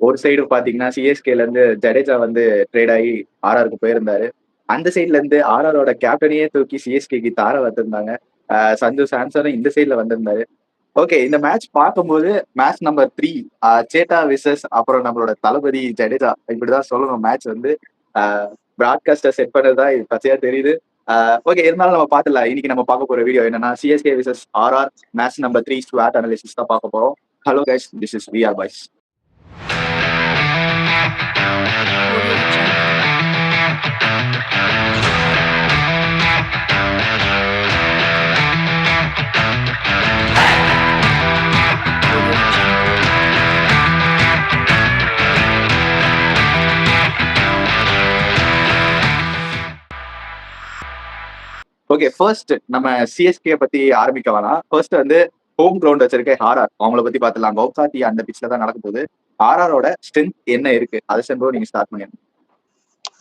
ஒரு சைடு பாத்தீங்கன்னா சிஎஸ்கேல இருந்து ஜடேஜா வந்து ட்ரேட் ஆகி ஆர்ஆருக்கு போயிருந்தாரு. அந்த சைட்ல இருந்து ஆர்ஆரோட கேப்டனையே தூக்கி சிஎஸ்கேக்கு தார வந்திருந்தாங்க. சஞ்சு சாம்சனும் இந்த சைட்ல வந்திருந்தாரு. ஓகே, இந்த மேட்ச் பார்க்கும்போது மேட்ச் நம்பர் 3 சேட்டா விசஸ் அப்புறம் நம்மளோட தளபதி ஜடேஜா இப்படிதான் சொல்லணும். மேட்ச் வந்து பிராட்காஸ்டர் செட் பண்ணதுதான் இது பச்சையா தெரியுது. ஓகே, இருந்தாலும் நம்ம பார்த்துலாம். இன்னைக்கு நம்ம பார்க்க போற வீடியோ என்னன்னா CSK versus RR match number 3 ஸ்வாட் அனாலிசிஸ் தான் பார்க்க போறோம். Hello guys, this is VR boys. Okay, first நம்ம சிஎஸ்கே பத்தி ஆரம்பிக்க வேணாம். ஃபர்ஸ்ட் வந்து ஹோம் கிரவுண்ட் வச்சிருக்க ஆர்ஆர், அவங்கள பத்தி பார்த்துலாம். கவுசாத்தி அந்த பிச்ல தான் நடக்க போகுது. ஆர்ஆரோட ஸ்ட்ரென்த் என்ன இருக்கு அதை சென்றோ நீங்க ஸ்டார்ட் பண்ணிடுங்க.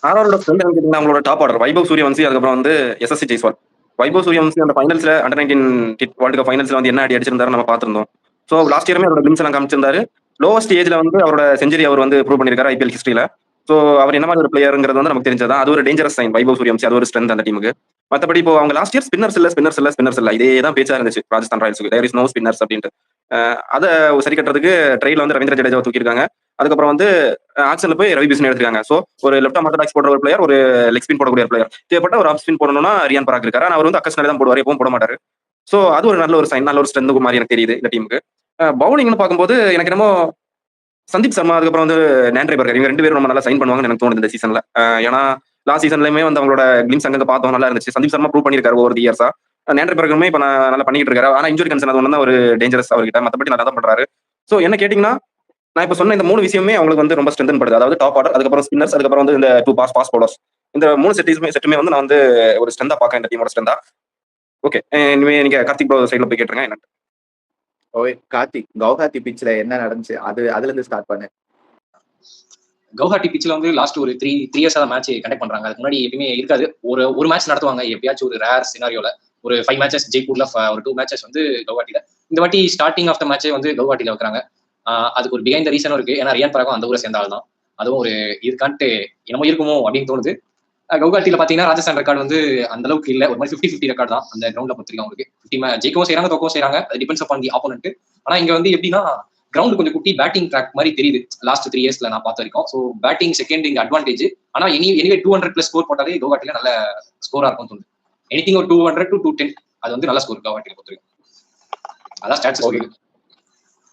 ஆர்ஆரோட ஸ்ட்ரென்த் என்ன, அவங்களோட டாப் ஆர்டர் வைபவ் சூரியவன்சி, அதுக்கப்புறம் வந்து எஸ்எஸ்சி ஜெய்ஸ்வால். வைபவ் சூரியவன்சி அந்த ஃபைனல்ஸ்ல அண்டர் 19 வேர்ல்டு கப் ஃபைனல்ஸ்ல வந்து என்ன அடி அடிச்சிருந்தாரு நம்ம பார்த்திருந்தோம். ஸோ லாஸ்ட் இயருமே அவரோட கிளிம்ஸ் எல்லாம் காமிச்சிருந்தாரு. லோவஸ்ட் ஏஜ்ல வந்து அவரோட செஞ்சுரி அவர் வந்து ப்ரூவ் பண்ணிருக்காரு ஐபிஎல் ஹிஸ்டரியில. ஸோ அவர் என்ன மாதிரி ஒரு பிளேயருங்கிறது வந்து நமக்கு தெரிஞ்சதான். அது ஒரு டேஞ்சரஸ் சைன். வைபவ் சூரியவன்சி அது ஒரு ஸ்ட்ரென்த் அந்த டீமுக்கு. மற்றபடி இப்போ அவங்க லாஸ்ட் இயர் ஸ்பின்னர்ஸ் இல்ல இதே தான் பேச்சா இருந்துச்சு ராஜஸ்தான் ராயல்ஸுக்கு. தேர் இஸ் நோ ஸ்பின்னர்ஸ் அப்படின்ட்டு. அதை சரி கட்டுறதுக்கு ட்ரைல வந்து ரவீந்திர ஜடேஜாவை தூக்கிருக்காங்க. அதுக்கப்புறம் வந்து ஆக்ஷன்ல போய் ரவி பிஸ்னு எடுத்துருக்காங்க. ஸோ ஒரு லெஃப்ட் ஆர்த்தடாக்ஸ் போடுற ஒரு பிளேயர், ஒரு லெக் ஸ்பின் போடக்கூடிய பிளேயர். தேவைப்பட்ட ஒரு ஆஃப் ஸ்பின் போடணும்னா ரியான் பராக் இருக்காரு. அவர் வந்து அக்கஸ்னாலே தான் போடுவார், எப்பவும் போட மாட்டாரு. ஸோ அது ஒரு நல்ல ஒரு சைன், நல்ல ஒரு ஸ்ட்ரென்த் மாதிரி எனக்கு தெரியுது இந்த டீமுக்கு. பவுலிங்னு பார்க்கும்போது எனக்கு என்னமோ சந்தீப் சர்மா அதுக்கப்புறம் வந்து நேண்ட்ரே பர்கர் இவங்க 2 பேரும் நம்ம நல்லா சைன் பண்ணுவாங்கன்னு எனக்கு தோணுது இந்த சீசன்ல. ஏன்னா லாஸ்ட் சீசன்லயுமே வந்து அவங்களோட கிளிம்ஸ் அங்க பார்த்தோம், நல்லா இருந்துச்சு. சந்தீப் சர்மா ப்ரூவ் பண்ணிருக்காரு ஓவர் தி இயர்ஸா. நேண்ட்ரே பர்கருமே இப்ப நல்லா பண்ணிட்டு இருக்காரு. ஆனா இன்ஜுரி கன்சர்ன் அது ஒன்று தான் ஒரு டேஞ்சரஸ் அவர்கிட்ட. மற்றபடி நல்லா தான் பண்றாரு. ஸோ என்ன கேட்டீங்கன்னா, நான் இப்ப சொன்ன இந்த 3 விஷயமே அவங்களுக்கு வந்து ரொம்ப ஸ்ட்ரென்தன் படுது. அதாவது டாப் ஆர்டர், அதுக்கப்புறம் ஸ்பின்னர்ஸ், அதுக்கப்புறம் வந்து இந்த 2 பாஸ் பவுலர்ஸ். இந்த 3 செட்டுமே வந்து நான் வந்து ஒரு ஸ்ட்ரென்தா பார்க்கறேன் இந்த டீமோட ஸ்ட்ரென்தா. ஓகே, இனிமே நீங்க கார்த்திக் ப்ரோ சைட்ல போய் கேட்டுருங்க என்ன. ஓகே கார்த்திக், கவுஹாத்தி பிச்ல என்ன நடந்துச்சு அதுல இருந்து ஸ்டார்ட் பண்ணு. கவுஹாட்டி பிச்சில் வந்து லாஸ்ட் ஒரு த்ரீ இயர்ஸா மேட்ச் கண்டக்ட் பண்றாங்க. அதுக்கு முன்னாடி எப்பயுமே இருக்காது. ஒரு மேட்ச் நடத்துவாங்க எப்பயாச்சும் ஒரு ரேர் சினாரியோல. ஒரு 5 மேட்சஸ் ஜெய்ப்பூர்ல, ஒரு 2 மேட்சஸ் வந்து கவுஹாட்டில. இந்த வாட்டி ஸ்டார்டிங் ஆஃப் த மேட்சே வந்து கவுஹாட்டில வைக்கிறாங்க. அதுக்கு ஒரு பிஹைண்ட் த ரீசனும் இருக்கு. ஏன்னா ரியான் பராகும் அந்த ஊரை சேர்ந்த ஆள் தான். அதுவும் ஒரு இதுக்கான்ட்டு என்னமோ இருக்குமோ அப்படின்னு தோணுது. கவுஹாட்டில பாத்தீங்கன்னா ராஜஸ்தான் ரெக்கார்டு வந்து அந்த அளவுக்கு இல்ல. ஒரு மாதிரி 50-50 ரெக்கார்டு தான் அந்த கிரவுண்ட்ல பொறுத்திருக்காங்க. அவங்களுக்கு ஜெயிக்கவும் செய்யறாங்க, தோக்கவும் செய்யறாங்க. டிபெண்ட்ஸ் அப்பான் தி ஆப்போனன்ட். ஆனா இங்க வந்து எப்படின்னா கிரவுண்ட் கொஞ்சம் குட்டி, பேட்டிங் ட்ராக் மாதிரி தெரியுது லாஸ்ட் 3 இயர்ஸ்ல நான் பார்த்த வரைக்கும். ஸோ பேட்டிங் செகண்ட் இங்க அட்வான்டேஜ். ஆனா எனிவே 200+ ஸ்கோர் போட்டாலே கவுஹாட்டில நல்ல ஸ்கோரா இருக்கும் தோணுது. எனிதிங் ஒரு 200 to 210 அது வந்து நல்ல ஸ்கோர் கவுஹாட்டில பொறுத்த வரைக்கும். அதான் ஸ்டாட்ஸ்.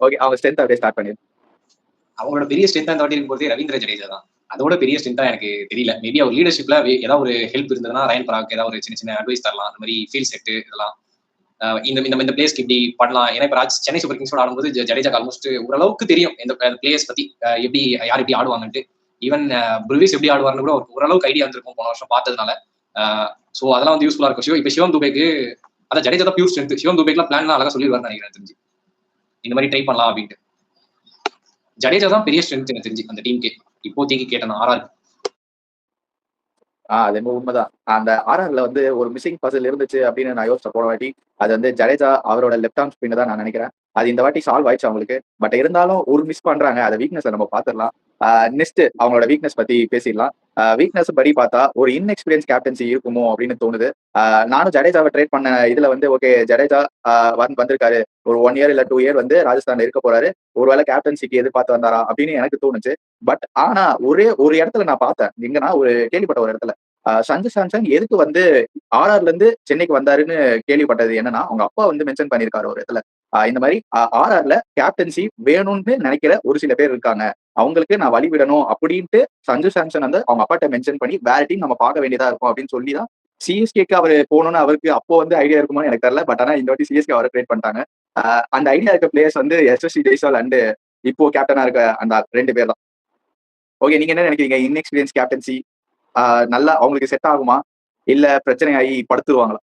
ஓகே, அவங்க ஸ்ட்ரென்த் அப்படியே ஸ்டார்ட் பண்ணி. அவங்களோட பெரிய ஸ்ட்ரென்த் அந்த வாட்டி இருக்கும்போது ரவீந்திர ஜடேஜா தான். அதோட பெரிய ஸ்ட்ரென்த்தா எனக்கு தெரியல. மேபி அவர் லீடர்ஷிப்ல ஏதாவது ஒரு ஹெல்ப் இருந்ததுன்னா ரயன் பராக் ஏதாவது ஒரு சின்ன அட்வைஸ் தரலாம். அந்த மாதிரி ஃபீல் செட்டு இதெல்லாம் இந்த பிளேஸ்க்கு இப்படி பண்ணலாம். ஏன்னா இப்ப சென்னை சூப்பர் கிங்ஸோட ஆடும்போது ஜடேஜா ஆல்மோஸ்ட் ஓரளவுக்கு தெரியும் இந்த பிளேயர்ஸ் பத்தி, எப்படி யார் எப்படி ஆடுவாங்கன்ட்டு. ஈவன் புல்விஸ் எப்படி ஆடுவார்னு கூட ஓரளவுக்கு ஐடியா இருந்திருக்கும் போன வருஷம் பார்த்ததுனால. ஸோ அதெல்லாம் வந்து யூஸ்ஃபுல்லா இருக்கும். இப்ப சிவம் துபேக்கு அதான் ஜடேஜா தான் பியூர் ஸ்ட்ரென்த். சிவம் துபேக்லாம் பிளான் அழகா சொல்லிடுவார்னு நினைக்கிறேன் தெரிஞ்சு. இந்த மாதிரி ட்ரை பண்ணலாம் அப்படின்ட்டு. ஜடேஜா தான் பெரிய ஸ்ட்ரென்த் எனக்கு தெரிஞ்சு அந்த டீமுக்கு இப்போதைக்கு கேட்டேன் ஆர்ஆர். அது என்ன உண்மைதான். அந்த ஆர்ஆர்ல வந்து ஒரு மிஸ்ஸிங் பசில் இருந்துச்சு அப்படின்னு நான் யோசிச்ச போன வாட்டி அது வந்து ஜடேஜா அவரோட லெஃப்ட் ஆர்ம் ஸ்பின் தான் நான் நினைக்கிறேன். அது இந்த வாட்டி சால்வ் ஆயிடுச்சு அவங்களுக்கு. பட் இருந்தாலும் ஒரு மிஸ் பண்றாங்க. அதை வீக்னஸ் நம்ம பாத்துடலாம். நெக்ஸ்ட் அவங்களோட வீக்னஸ் பத்தி பேசிடலாம். வீக்னஸ் படி பார்த்தா ஒரு இன்எக்ஸ்பீரியன்ஸ் கேப்டன்சி இருக்குமோ அப்படின்னு தோணுது. நானும் ஜடேஜாவை ட்ரேட் பண்ண இதுல வந்து ஓகே ஜடேஜா வந்திருக்காரு, ஒரு 1 year இல்ல 2 year வந்து ராஜஸ்தான்ல இருக்க போறாரு, ஒருவேளை கேப்டன்சிக்கு எதிர்பார்த்து வந்தாரா அப்படின்னு எனக்கு தோணுச்சு. பட் ஆனா ஒரு இடத்துல நான் பார்த்தேன், எங்கன்னா ஒரு கேள்விப்பட்ட ஒரு இடத்துல சஞ்சு சாம்சன் எதுக்கு வந்து ஆர்ஆர்ல இருந்து சென்னைக்கு வந்தாருன்னு கேள்விப்பட்டது என்னன்னா, அவங்க அப்பா வந்து மென்ஷன் பண்ணிருக்காரு ஒரு இடத்துல. இந்த மாதிரி ஆர்ஆர்ல கேப்டன்சி வேணும்னு நினைக்கிற ஒரு சில பேர் இருக்காங்க, அவங்களுக்கு நான் வழி விடணும் அப்படின்ட்டு சஞ்சு சாம்சன் வந்து அவங்க அப்பாட்ட மென்ஷன் பண்ணி வேற டீம் நம்ம பார்க்க வேண்டியதா இருக்கும் அப்படின்னு சொல்லிதான் சிஎஸ்கேக்கு அவர் போகணும்னு அவருக்கு அப்போ வந்து ஐடியா இருக்குமோன்னு எனக்கு தெரியல. பட் ஆனா இந்த வாட்டி சிஎஸ்கே அவரை கிரியேட் பண்ணிட்டாங்க. அந்த ஐடியா இருக்க பிளேயர்ஸ் வந்து எஸ்எஸ்சி ஜெய்ஸ்வால் அண்ட் இப்போ கேப்டனா இருக்க அந்த 2 பேர் தான். ஓகே, நீங்க என்ன நினைக்கிறீங்க? இன்எக்ஸ்பீரியன்ஸ் கேப்டன்சி நல்லா அவங்களுக்கு செட் ஆகுமா, இல்ல பிரச்சனை ஆகி படுத்துருவாங்களா?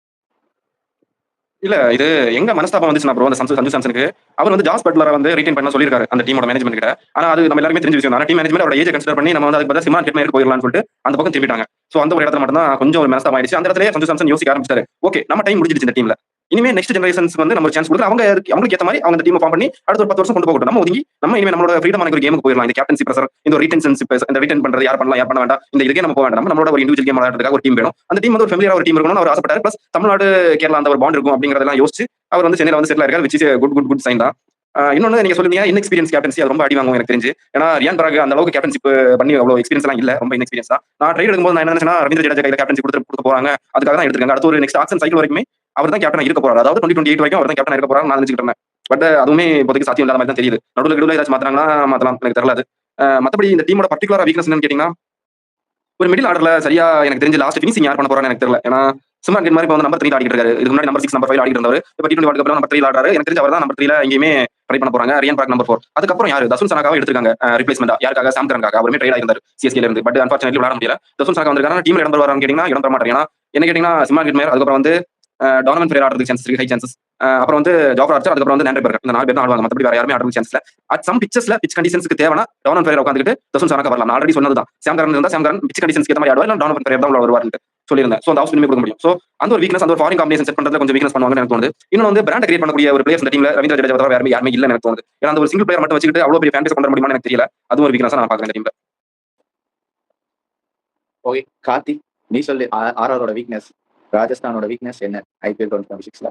இல்ல இது எங்க மனஸ்தாபம் வந்துச்சுன்னா ப்ரோ, அந்த சஞ்சு சாம்சனுக்கு அவர் வந்து ஜாஸ் பட்லரை வந்து ரீடைன் பண்ண சொல்லியிருக்காரு அந்த டீமோட மேனேஜ்மெண்ட் கிட்ட. ஆனா அது நம்ம எல்லாருமே தெரிஞ்ச விஷயம். டீம் மேனேஜ்மெண்ட் அவரோட ஏஜ் கன்சிடர் பண்ணி நம்ம வந்து அதுக்கு பதிலா சிமார்ட் கேட் போயிடலாம்னு சொல்லிட்டு அந்த பக்கம் திரும்பிட்டாங்க. சோ அந்த ஒரு இடத்துல மட்டும் தான் கொஞ்சம் ஒரு மனஸ்தாபம் ஆயிடுச்சு. அந்த இடத்துல சஞ்சு சாம்சன் யோசிக்க ஆரம்பிச்சாரு, ஓகே நம்ம டைம் முடிஞ்சிருச்சு இந்த டீம்ல, இனிமே நெக்ஸ்ட் ஜெனரேஷன்ஸ் வந்து நம்ம சான்ஸ் கொடுத்து அவங்களுக்கு ஏற்ற மாதிரி அவங்க டீம் ஃபார்ம் பண்ணி அடுத்த ஒரு 10 வருஷம் கொண்டு போகட்டும். நம்ம ஒதுங்கி நம்ம இனிமே நம்மளோட ஃப்ரீடமான ஒரு கேமுக்கு போயிடலாம். இந்த கேப்டன்சி பிரஷர், இந்த ரீடென்ஷன்ஷிப், இந்த ரிட்டன் பண்றது யார் பண்ணலாம் யார் பண்ண வேண்டாம், இந்த இதுக்கே நம்ம போக வேண்டாம். நம்மளோட ஒரு இண்டிவிஜுவல் கேம் விளையாடுறதுக்காக ஒரு டீம் வேணும். அந்த டீம் வந்து ஒரு ஃபெமிலியரா ஒரு டீம் இருக்கணும்னு அவர் ஆசைப்பட்டாரு. பிளஸ் தமிழ்நாடு கேரளா அந்த ஒரு பாண்ட் இருக்கும் அப்படிங்கறதெல்லாம் யோசிச்சு அவர் வந்து சென்னையில வந்து செட்டில் ஆயிருக்காரு. விச் இஸ் குட் சைன் தான். இன்னொன்னு நீங்க சொல்லுங்க இன்எக்ஸ்பீரியன்ஸ் கேப்டன்சி அது ரொம்ப அடி வாங்கும் எனக்கு தெரிஞ்சு. ஏன்னா ரியான் பராக் அந்த அளவுக்கு கேப்டன்ஷிப் பண்ணி அவ்வளவு எக்ஸ்பீரியன்ஸ் எல்லாம் இல்ல, ரொம்ப இன்எக்ஸ்பீரியன்ஸ் தான். நான் ட்ரைட் எடுக்கும்போது நான் என்ன நினைச்சேன்னா ரவீந்திர ஜடேஜா கையில கேப்டன்சி கொடுக்க போறாங்க, அதுக்காக தான் எடுத்துருக்காங்க. அடுத்த ஒரு நெக்ஸ்ட் ஆக்ஷன் சைக்கிள் வரைக்குமே அவர் தான் கேப்டன் இருக்க போறாரு. அதாவது 2028 வரைக்கும் அவர் தான் கேப்டன் இருக்க போறாரு நான் நினைச்சிட்டு இருந்தேன். பட் அதுவுமே இப்போதைக்கு சாத்தியம் இல்லாத மாதிரி தான் தெரியுது. நடுவில் ஏதாச்சும் மாத்திராங்கன்னா மாத்தலாம், எனக்கு தெரியல. மத்தபடி இந்த டீமோட பர்டிகுலரா வீக்னஸ் என்னன்னு கேட்டீங்கன்னா ஒரு மிடில் ஆர்டர்ல சரியா எனக்கு தெரிஞ்சு லாஸ்ட் ஃபினிஷிங் யார் பண்ண போறான்னு எனக்கு தெரியல. ஏன்னா சிம்ரன் கிட் மாதிரி இப்போ வந்து நம்பர் 3 ஆடிட்டு இருக்காரு. இதுக்கு முன்னாடி நம்பர் 6 நம்பர் 5 ஆடிட்டு இருந்தவர். இப்போ T20 வேர்ல்ட் கப்ல நம்பர் 3 ஆடுறாரு. எனக்கு தெரிஞ்ச அவர் தான் நம்பர் 3 எங்கேயுமே ட்ரை பண்ண போறாங்க. ரியான் பராக் நம்பர் 4. அதுக்கப்புறம் யாரு தசுன் சனாக்காவை எடுத்துருக்காங்க ரிப்ளேஸ்மெண்டா. யாருக்காக? சாம் கரனுக்காக. அவருமே ட்ரைட் ஆயிருந்தாரு CSK இருந்து. பட் அன்பார்ச்சுனேட்லி விளையாட முடியல. தசுன் சனாக்கா வந்திருக்காரு. டீம்ல இடம் வரான்னு கேட்டீங்கன்னா இடம் தர மாட்டாங்க. ஏன்னா என்ன கேட்டீங்கன்னா சிம்ரன் கிட் மேயர், அதுக்கப்புறம் வந்து டானவன் ஃபெரேரா ஆடுறதுக்கு சான்ஸ் இருக்கு, ஹை சான்சஸ். அப்புறம் வந்து ஜாஃபர் ஆர்ச்சர், அதுக்கப்புறம் வந்து நாண்டே பர்கர். இந்த 4 பேர் தான் ஆடுவாங்க. மத்தபடி வேற யாருமே ஆடுறதுக்கு சான்ஸ் இல்ல. அட் சம் பிச்சஸ்ல பிச் கண்டிஷன்ஸ்க்கு தேவைனா டானவன் ஃபெரேரா உட்காந்துட்டு தசுன் சனாக்கா வரலாம். நான் ஆல்ரெடி சொன்னதுதான். சாம் கரன் இருந்தா சாம் கரன் பிச் கண்டிஷன்ஸ்க்கு ஏத்த மாதிரி ஆடுவார், இல்ல டானவன் ஃபெரேரா தான் வருவார்னு சொல்லியிருந்தேன். சோ அந்த ஆப்ஷனுமே கொடுக்க முடியும். சோ அந்த ஒரு வீக்னஸ், அந்த ஒரு ஃபாரின் காம்பினேஷன் செட் பண்றதுல கொஞ்சம் வீக்னஸ் பண்ணுவாங்கன்னு எனக்கு தோணுது. இன்னும் வந்து பிராண்ட் கிரியேட் பண்ணக்கூடிய ஒரு பிளேயர்ஸ் இந்த டீம்ல ரவீந்திர ஜடேஜா தவிர வேற யாருமே இல்லன்னு எனக்கு தோணுது. ஏன்னா அந்த ஒரு சிங்கிள் பிளேயர் மட்டும் வச்சுக்கிட்டு அவ்வளவு பெரிய ஃபேன் பேஸ் கொண்டு வர முடியுமான்னு எனக்கு தெரியல. அது ஒரு வீக்னஸா நான் பாக்குறேன் இந்த டீம்ல. ஓகே கார்த்தி, நீ சொல்லு. ஆர்ஆரோட வீக்னஸ், ராஜஸ்தானோட வீக்னஸ் என்ன IPL 2026ல?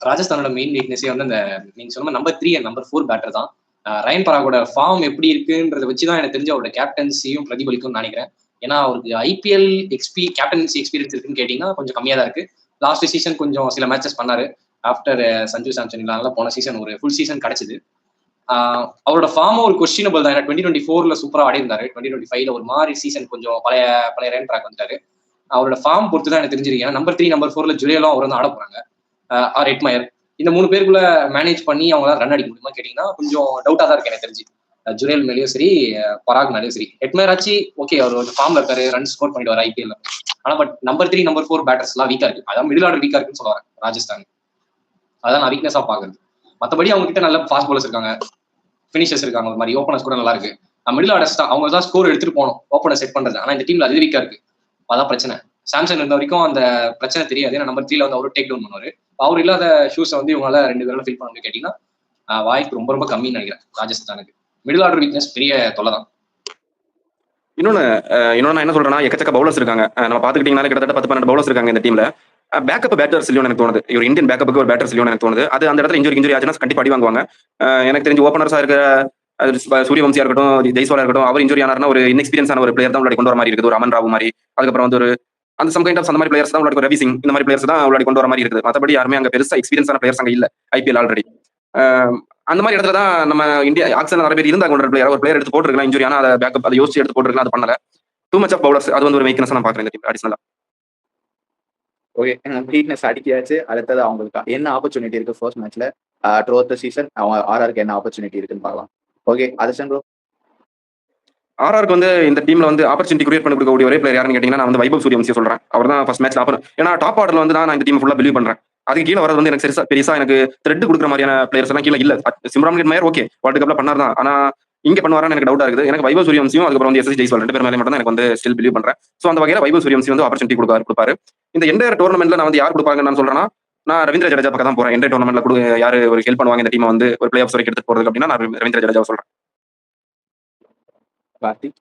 ராஜஸ்தானோட மெயின் வீக்னஸே வந்து அந்த நீங்க சொன்ன நம்பர் 3 அண்ட் நம்பர் 4 பேட்டர் தான். ரயன் பராகோட ஃபார்ம் எப்படி இருக்குன்றத வச்சுதான் எனக்கு தெரிஞ்ச அவரோட கேப்டன்சியும் பிரதிபலிக்கும்னு நினைக்கிறேன். ஏன்னா அவருக்கு IPL கேப்டன்சி எக்ஸ்பீரியன்ஸ் இருக்குன்னு கேட்டீங்கன்னா கொஞ்சம் கம்மியா தான் இருக்கு. லாஸ்ட் சீசன் கொஞ்சம் சில மேட்சஸ் பண்ணாரு. ஆஃப்டர் சஞ்சு சாம்சன் இல்லாம போன சீசன் ஒரு ஃபுல் சீசன் கிடைச்சது. அவரோட ஃபார்ம் ஒரு கொஸ்டினபிள் தான். 2024ல சூப்பரா ஆடி இருந்தாரு. 2025ல ஒரு மாதிரி சீசன் கொஞ்சம் பழைய ரயன் பராக் வந்துட்டாரு. அவரோட ஃபார்ம் பொறுத்து தான் எனக்கு தெரிஞ்சிருக்கு. ஏன்னா நம்பர் 3 நம்பர் 4ல ஜுரேலும் அவர் வந்து ஆட போறாங்க. ஆர் எட்மயர், இந்த 3 பேருக்குள்ள மேனேஜ் பண்ணி அவங்களால ரன் அடிக்க முடியுமா கேட்டீங்கன்னா கொஞ்சம் டவுட்டா தான் இருக்கு எனக்கு தெரிஞ்சு. ஜுரேல் மேலேயும் சரி, பராக் மேலேயும் சரி. எட்மயர் ஆச்சு ஓகே, அவர் ஒரு ஃபார்ம்ல இருக்காரு, ரன் ஸ்கோர் பண்ணிடுவார் IPL. ஆனா பட் நம்பர் 3 நம்பர் 4 பேட்டர்ஸ் எல்லாம் வீக்கா இருக்கு. அதான் மிடில் ஆர்டர் வீக்கா இருக்குன்னு சொல்லுவாங்க ராஜஸ்தான். அதான் நான் வீக்னஸா பாக்குறது. மத்தபடி அவங்க கிட்ட நல்ல ஃபாஸ்ட் பாலர்ஸ் இருக்காங்க, பினிஷர்ஸ் இருக்காங்க, ஒரு மாதிரி ஓப்பனர்ஸ் கூட நல்லா இருக்கு. மிடில் ஆர்டர்ஸ் தான் அவங்க தான் ஸ்கோர் எடுத்துட்டு போகணும், ஓப்பனர் செட் பண்றது. ஆனா இந்த டீம்ல அது வீக்கா இருக்கு. அதான் பிரச்சனை. சாம்சங் இருந்த வரைக்கும் அந்த பிரச்சனை தெரியாது. ஏன்னா நம்பர் 3ல வந்து அவரு டேக் டவுன் பண்ணுவாரு. அவர் இல்லாத ஷூஸை வந்து இவங்களால 2 பேரும் ஃபில் பண்ண கேட்டீங்கன்னா வாய்ப்பு ரொம்ப ரொம்ப கம்மின்னு நினைக்கிறேன் ராஜஸ்தானுக்கு. மிடில் ஆர்டர் வீக்னஸ் பெரிய தொலை தான். இன்னொன்னு நான் என்ன சொல்றேன்னா எக்கச்சக்க பவுலர்ஸ் இருக்காங்க. நம்ம பாத்துக்கிட்டீங்கன்னா கிட்டத்தட்ட 10-12 பவுலர்ஸ் இருக்காங்க இந்த டீம்ல. பேக்கப் பேட்டர்ஸ் இல்லையோன்னு எனக்கு தோணுது. ஒரு இந்தியன் பேக்கப்புக்கு ஒரு பேட்டர்ஸ் இல்லையோன்னு எனக்கு தோணுது. அது அந்த இடத்துல இன்ஜுரி ஆச்சுன்னா கண்டிப்பா அடி வாங்குவாங்க. எனக்கு தெரிஞ்சு ஓப்பனர்ஸா இருக்கிற சூரியவம்சியா இருக்கட்டும், ஜெய்ஸ்வாலா இருக்கட்டும், அவர் இன்ஜுரி ஆனார்னா ஒரு இன்எக்ஸ்பீரியன்ஸான ஒரு பிளேயர் தான் உள்ளாடி கொண்டு வர மாதிரி இருக்குது. ஒரு அமன் ராவ் மாதிரி, அதுக்கப்புறம் வந்து ஒரு அந்த சம் கைண்ட் ஆஃப் அந்த மாதிரி பிளேயர்ஸ் தான் உள்ளாடி, ரவி சிங் இந்த மாதிரி பிளேயர்ஸ் தான் உள்ளாடி கொண்டு வர மாதிரி இருக்குது. மற்றபடி யாருமே அங்க பெருசா எக்ஸ்பீரியன்ஸான பிளேயர்ஸ் அங்க இல்ல IPL ஆல்ரெடி. அந்த மாதிரி இடத்துல தான் நம்ம இந்தியா ஆக்சன் நிறைய பேர் இருந்தாங்க. ஒரு பிளேயர் எடுத்து போட்டுருக்கலாம் இன்ஜுரி, ஆனா அதை பேக்கப் அதை யோசிச்சு எடுத்து போட்டுருக்கலாம், அது பண்ணல. டூ மச் ஆஃப் பவுலர்ஸ், அது வந்து ஒரு வீக்னஸ் நான் பாக்குறேன் இந்த டீம் அடிஷனலா. ஓகே, வீக்னஸ் அடிக்காச்சு. அடுத்தது அவங்களுக்கு என்ன ஆப்பர்ச்சுனிட்டி இருக்கு ஃபர்ஸ்ட் மேட்ச்ல த்ரூஅவுட் தி சீசன்? அவங்க ஆர்ஆருக்கு என்ன ஆப்பர்ச்சுனிட்டி இருக்குன்னு பார்க்கலாம். Okay அதர்ஷன் bro. ஆர்ஆருக்கு வந்து இந்த டீம்ல வந்து ஆப்பர்ச்சுனிட்டி கிரியேட் பண்ணி கொடுக்கக்கூடிய ஒரே பிளேயர் யாருன்னு கேட்டீங்கன்னா நான் வந்து வைபவ் சூரியவம்சியை சொல்றேன். அவர் தான் ஃபர்ஸ்ட் மேட்ச்ல ஆப்பர். ஏன்னா டாப் ஆர்டர்ல வந்து நான் இந்த டீம் ஃபுல்லா பிலீவ் பண்றேன். அதுக்கு கீழே வரது வந்து எனக்கு பெருசா எனக்கு த்ரெட் கொடுக்குற மாதிரியான பிளேயர்ஸ் எல்லாம் கீழே இல்ல. Shimron Hetmyer okay world கப்ல பண்ணார் தான், ஆனா இங்க பண்ணுவாரான்னு எனக்கு டவுட்டா இருக்குது. எனக்கு வைபவ் சூரியவம்சியும் அதுக்கப்புறம் வந்து SSC ஜெய்ஸ்வால் 2 பேர் மேலே மட்டும் தான் எனக்கு வந்து ஸ்டில் பிலீவ் பண்றேன். சோ அந்த வகையில வைபவ் சூரியவம்சி வந்து ஆப்பர்ச்சுனிட்டி கொடுப்பாரு. இந்த என்டையர் டோர்னமெண்ட்ல நான் வந்து யார் கொடுப்பாங்கன்னு நான் சொல்றேன்னா நான் ரவீந்திர ஜடேஜா பக்கம் தான் போறேன். என்டையர் டோர்னமெண்ட்ல யாரு ஒரு ஹெல்ப் பண்ணுவாங்க இந்த டீமை வந்து ஒரு பிளே ஆஃப்ஸ் வரைக்கும் எடுத்து போறதுக்கு அப்படின்னா நான் ரவீந்திர ஜடேஜா சொல்றேன். கார்த்திக்,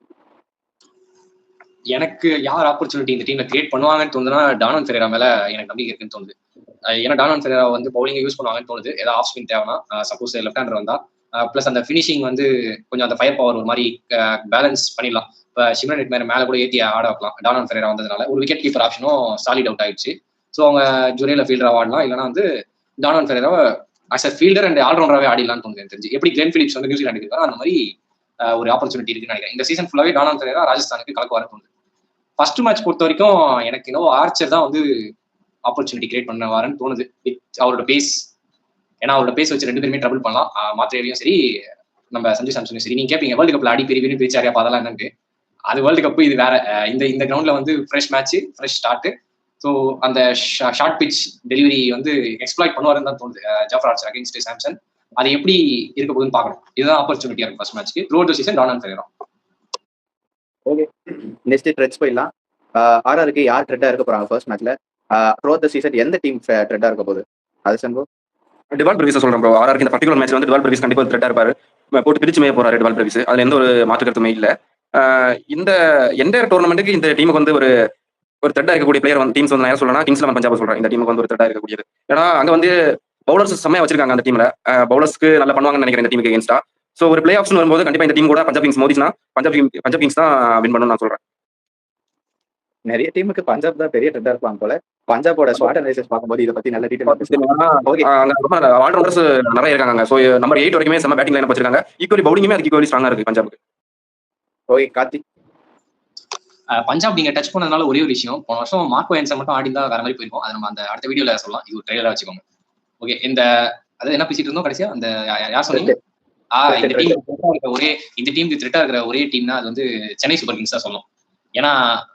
எனக்கு யார் ஆப்பர்ச்சுனிட்டி இந்த டீம்ல கிரியேட் பண்ணுவாங்கன்னு தோணுதுன்னா டானன் ஃபெரேரா மேல எனக்கு நம்பிக்கை இருக்குன்னு தோணுது. ஏன்னா டானன் ஃபெரேரா வந்து பவுலிங் யூஸ் பண்ணுவாங்கன்னு தோணுது. ஏதாவது ஆஃப் ஸ்பின் தேவைன்னா சப்போஸ் லெஃப்ட் ஹேண்டர் வந்தா, பிளஸ் அந்த ஃபினிஷிங் வந்து கொஞ்சம் அந்த ஃபயர் பவர் ஒரு மாதிரி பேலன்ஸ் பண்ணிடலாம். இப்போ சிம்ரன் எட்மயர் மேல கூட ஏற்றி ஆட வைக்கலாம். டானன் ஃபெரேரா வந்ததுனால ஒரு விக்கெட் கீப்பர் ஆப்ஷனும் சாலிட் அவுட் ஆயிடுச்சு. ஸோ அவங்க ஜுரேல ஃபீல்டரா ஆடலாம், இல்லைன்னா வந்து டானன் ஃபெரேராவை அஸ் அ ஃபீல்டர் அண்ட் ஆல்ரவுண்டராகவே ஆடிடலாம்னு தோணுது எனக்கு தெரிஞ்சு. எப்படி கிளென் பிலிப்ஸ் வந்து நியூசிலாந்து இருக்காரு அந்த மாதிரி ஒரு ஆப்பர்ச்சுனிட்டி இருக்குன்னு நினைக்கிறேன். இந்த சீசன் ஃபுல்லாவே டானன் ஃபெரேரா ராஜஸ்தானுக்கு கலக்கு வர தோணுது. ஃபர்ஸ்ட் மேட்ச் பொறுத்த வரைக்கும் எனக்கு இன்னும் ஆர்ச்சர் தான் வந்து ஆப்பர்ச்சுனிட்டி கிரியேட் பண்ணுவாருன்னு தோணுது வித் அவரோட பேஸ். ஏன்னா அவரோட பேஸ் வச்சு 2 பேருமே ட்ரபிள் பண்ணலாம். மாத்திரையும் சரி, நம்ம சஞ்சு சாம்சனும் சரி. நீங்க கேட்பீங்க வேர்ல்டு கப்ல அடி பெரிய பேச்சாரியா அதெல்லாம் என்னன்ட்டு. அது வேர்ல்டு கப், இது வேற. இந்த கிரவுண்ட்ல வந்து fresh match, fresh start. So அந்த ஷார்ட் பிச் டெலிவரி வந்து எக்ஸ்ப்ளாய்ட் பண்ணுவாருன்னு தான் தோணுது ஜாஃபர் ஆர்ச்சர் அகைன்ஸ்ட் சாம்சன். அது எப்படி இருக்க போகுதுன்னு பார்க்கணும். இதுதான் ஆப்பர்ச்சுனிட்டியா இருக்கும் ஃபர்ஸ்ட் மேட்ச்க்கு throughout the season Donovan Ferreira. Okay next threats போயிடலாம். ஆர்ஆருக்கு யார் த்ரெட்டா இருக்க போறாங்க ஃபர்ஸ்ட் மேட்ச்ல? த்ரூஅவுட் தி சீசன் எந்த டீம் த்ரெட்டா இருக்க போகுது? அது சம்போ டிவால் பிரவிஸ் சொல்றேன் ப்ரோ. ஆர்ஆருக்கு இந்த பர்டிகுலர் மேட்ச் வந்து டிவால் பிரவிஸ் கண்டிப்பா ஒரு த்ரெட்டா இருப்பாரு. போட்டு பிரிச்சு மேய போறாரு டிவால் பிரவிஸ். அதுல எந்த ஒரு மாற்று கருத்துமே இல்ல. இந்த என்டையர் டோர்னமெண்ட்டுக்கு இந்த டீமுக்கு வந்து ஒரு த்ரெட்டா இருக்கக்கூடிய பிளேயர் வந்து டீம்ஸ் வந்து நான் சொல்லலாம் கிங்ஸ் 11 பஞ்சாப் சொல்றேன். இந்த டீமுக்கு வந்து ஒரு த்ரெட்டா இருக்கக்கூடியது. ஏன்னா அங்க வந்து பவுலர்ஸ் செம்மையா வச்சிருக்காங்க அந்த டீம்ல. பவுலர்ஸ்க்கு நல்லா பண்ணுவாங்கன்னு நினைக்கிறேன் இந்த டீமுக்கு எகென்ஸ்டா. சோ ஒரு பிளே ஆஃப்ஸ் வரும்போது கண்டிப்பா இந்த டீம் கூட பஞ்சாப் கிங்ஸ் மோதிச்சுனா பஞ்சாப் கிங்ஸ் தான் வின் பண்ணணும்னு நான் சொல்றேன். நிறைய டீமுக்கு பஞ்சாப் தான் பெரிய ட்ரெண்டா இருப்பாங்க போல. பஞ்சாபோட ஸ்வாட் அனாலிசிஸ் பார்க்கும்போது இதை பத்தி நல்ல டீடைல் ஆல்ரவுண்டர்ஸ் நிறைய இருக்காங்க. சோ நம்பர் 8 வரைக்குமே செம்ம பேட்டிங் லைன் வச்சிருக்காங்க. ஈக்குவலி பவுலிங்குமே அதுக்கு ஈக்குவலி ஸ்ட்ராங்கா இருக்கு பஞ்சாப்க்கு. ஓகே கார்த்திக். பஞ்சாப் நீங்க டச் பண்ணதுனால ஒரே ஒரு விஷயம், போன வருஷம் மார்க்கோ என்சன் மட்டும் ஆடி தான் வேற மாதிரி போயிருக்கும். அதை நம்ம அந்த அடுத்த வீடியோல சொல்லலாம். இது ஒரு ட்ரெய்லரா வச்சுக்கோங்க. ஓகே, இந்த அதாவது என்ன பேசிட்டு இருந்தோம் கடைசியா அந்த யார் சொன்னீங்க? இந்த டீமுக்கு த்ரெட்டா இருக்கிற ஒரே டீம்னா அது வந்து சென்னை சூப்பர் கிங்ஸ் தான் சொல்லணும். ஏன்னா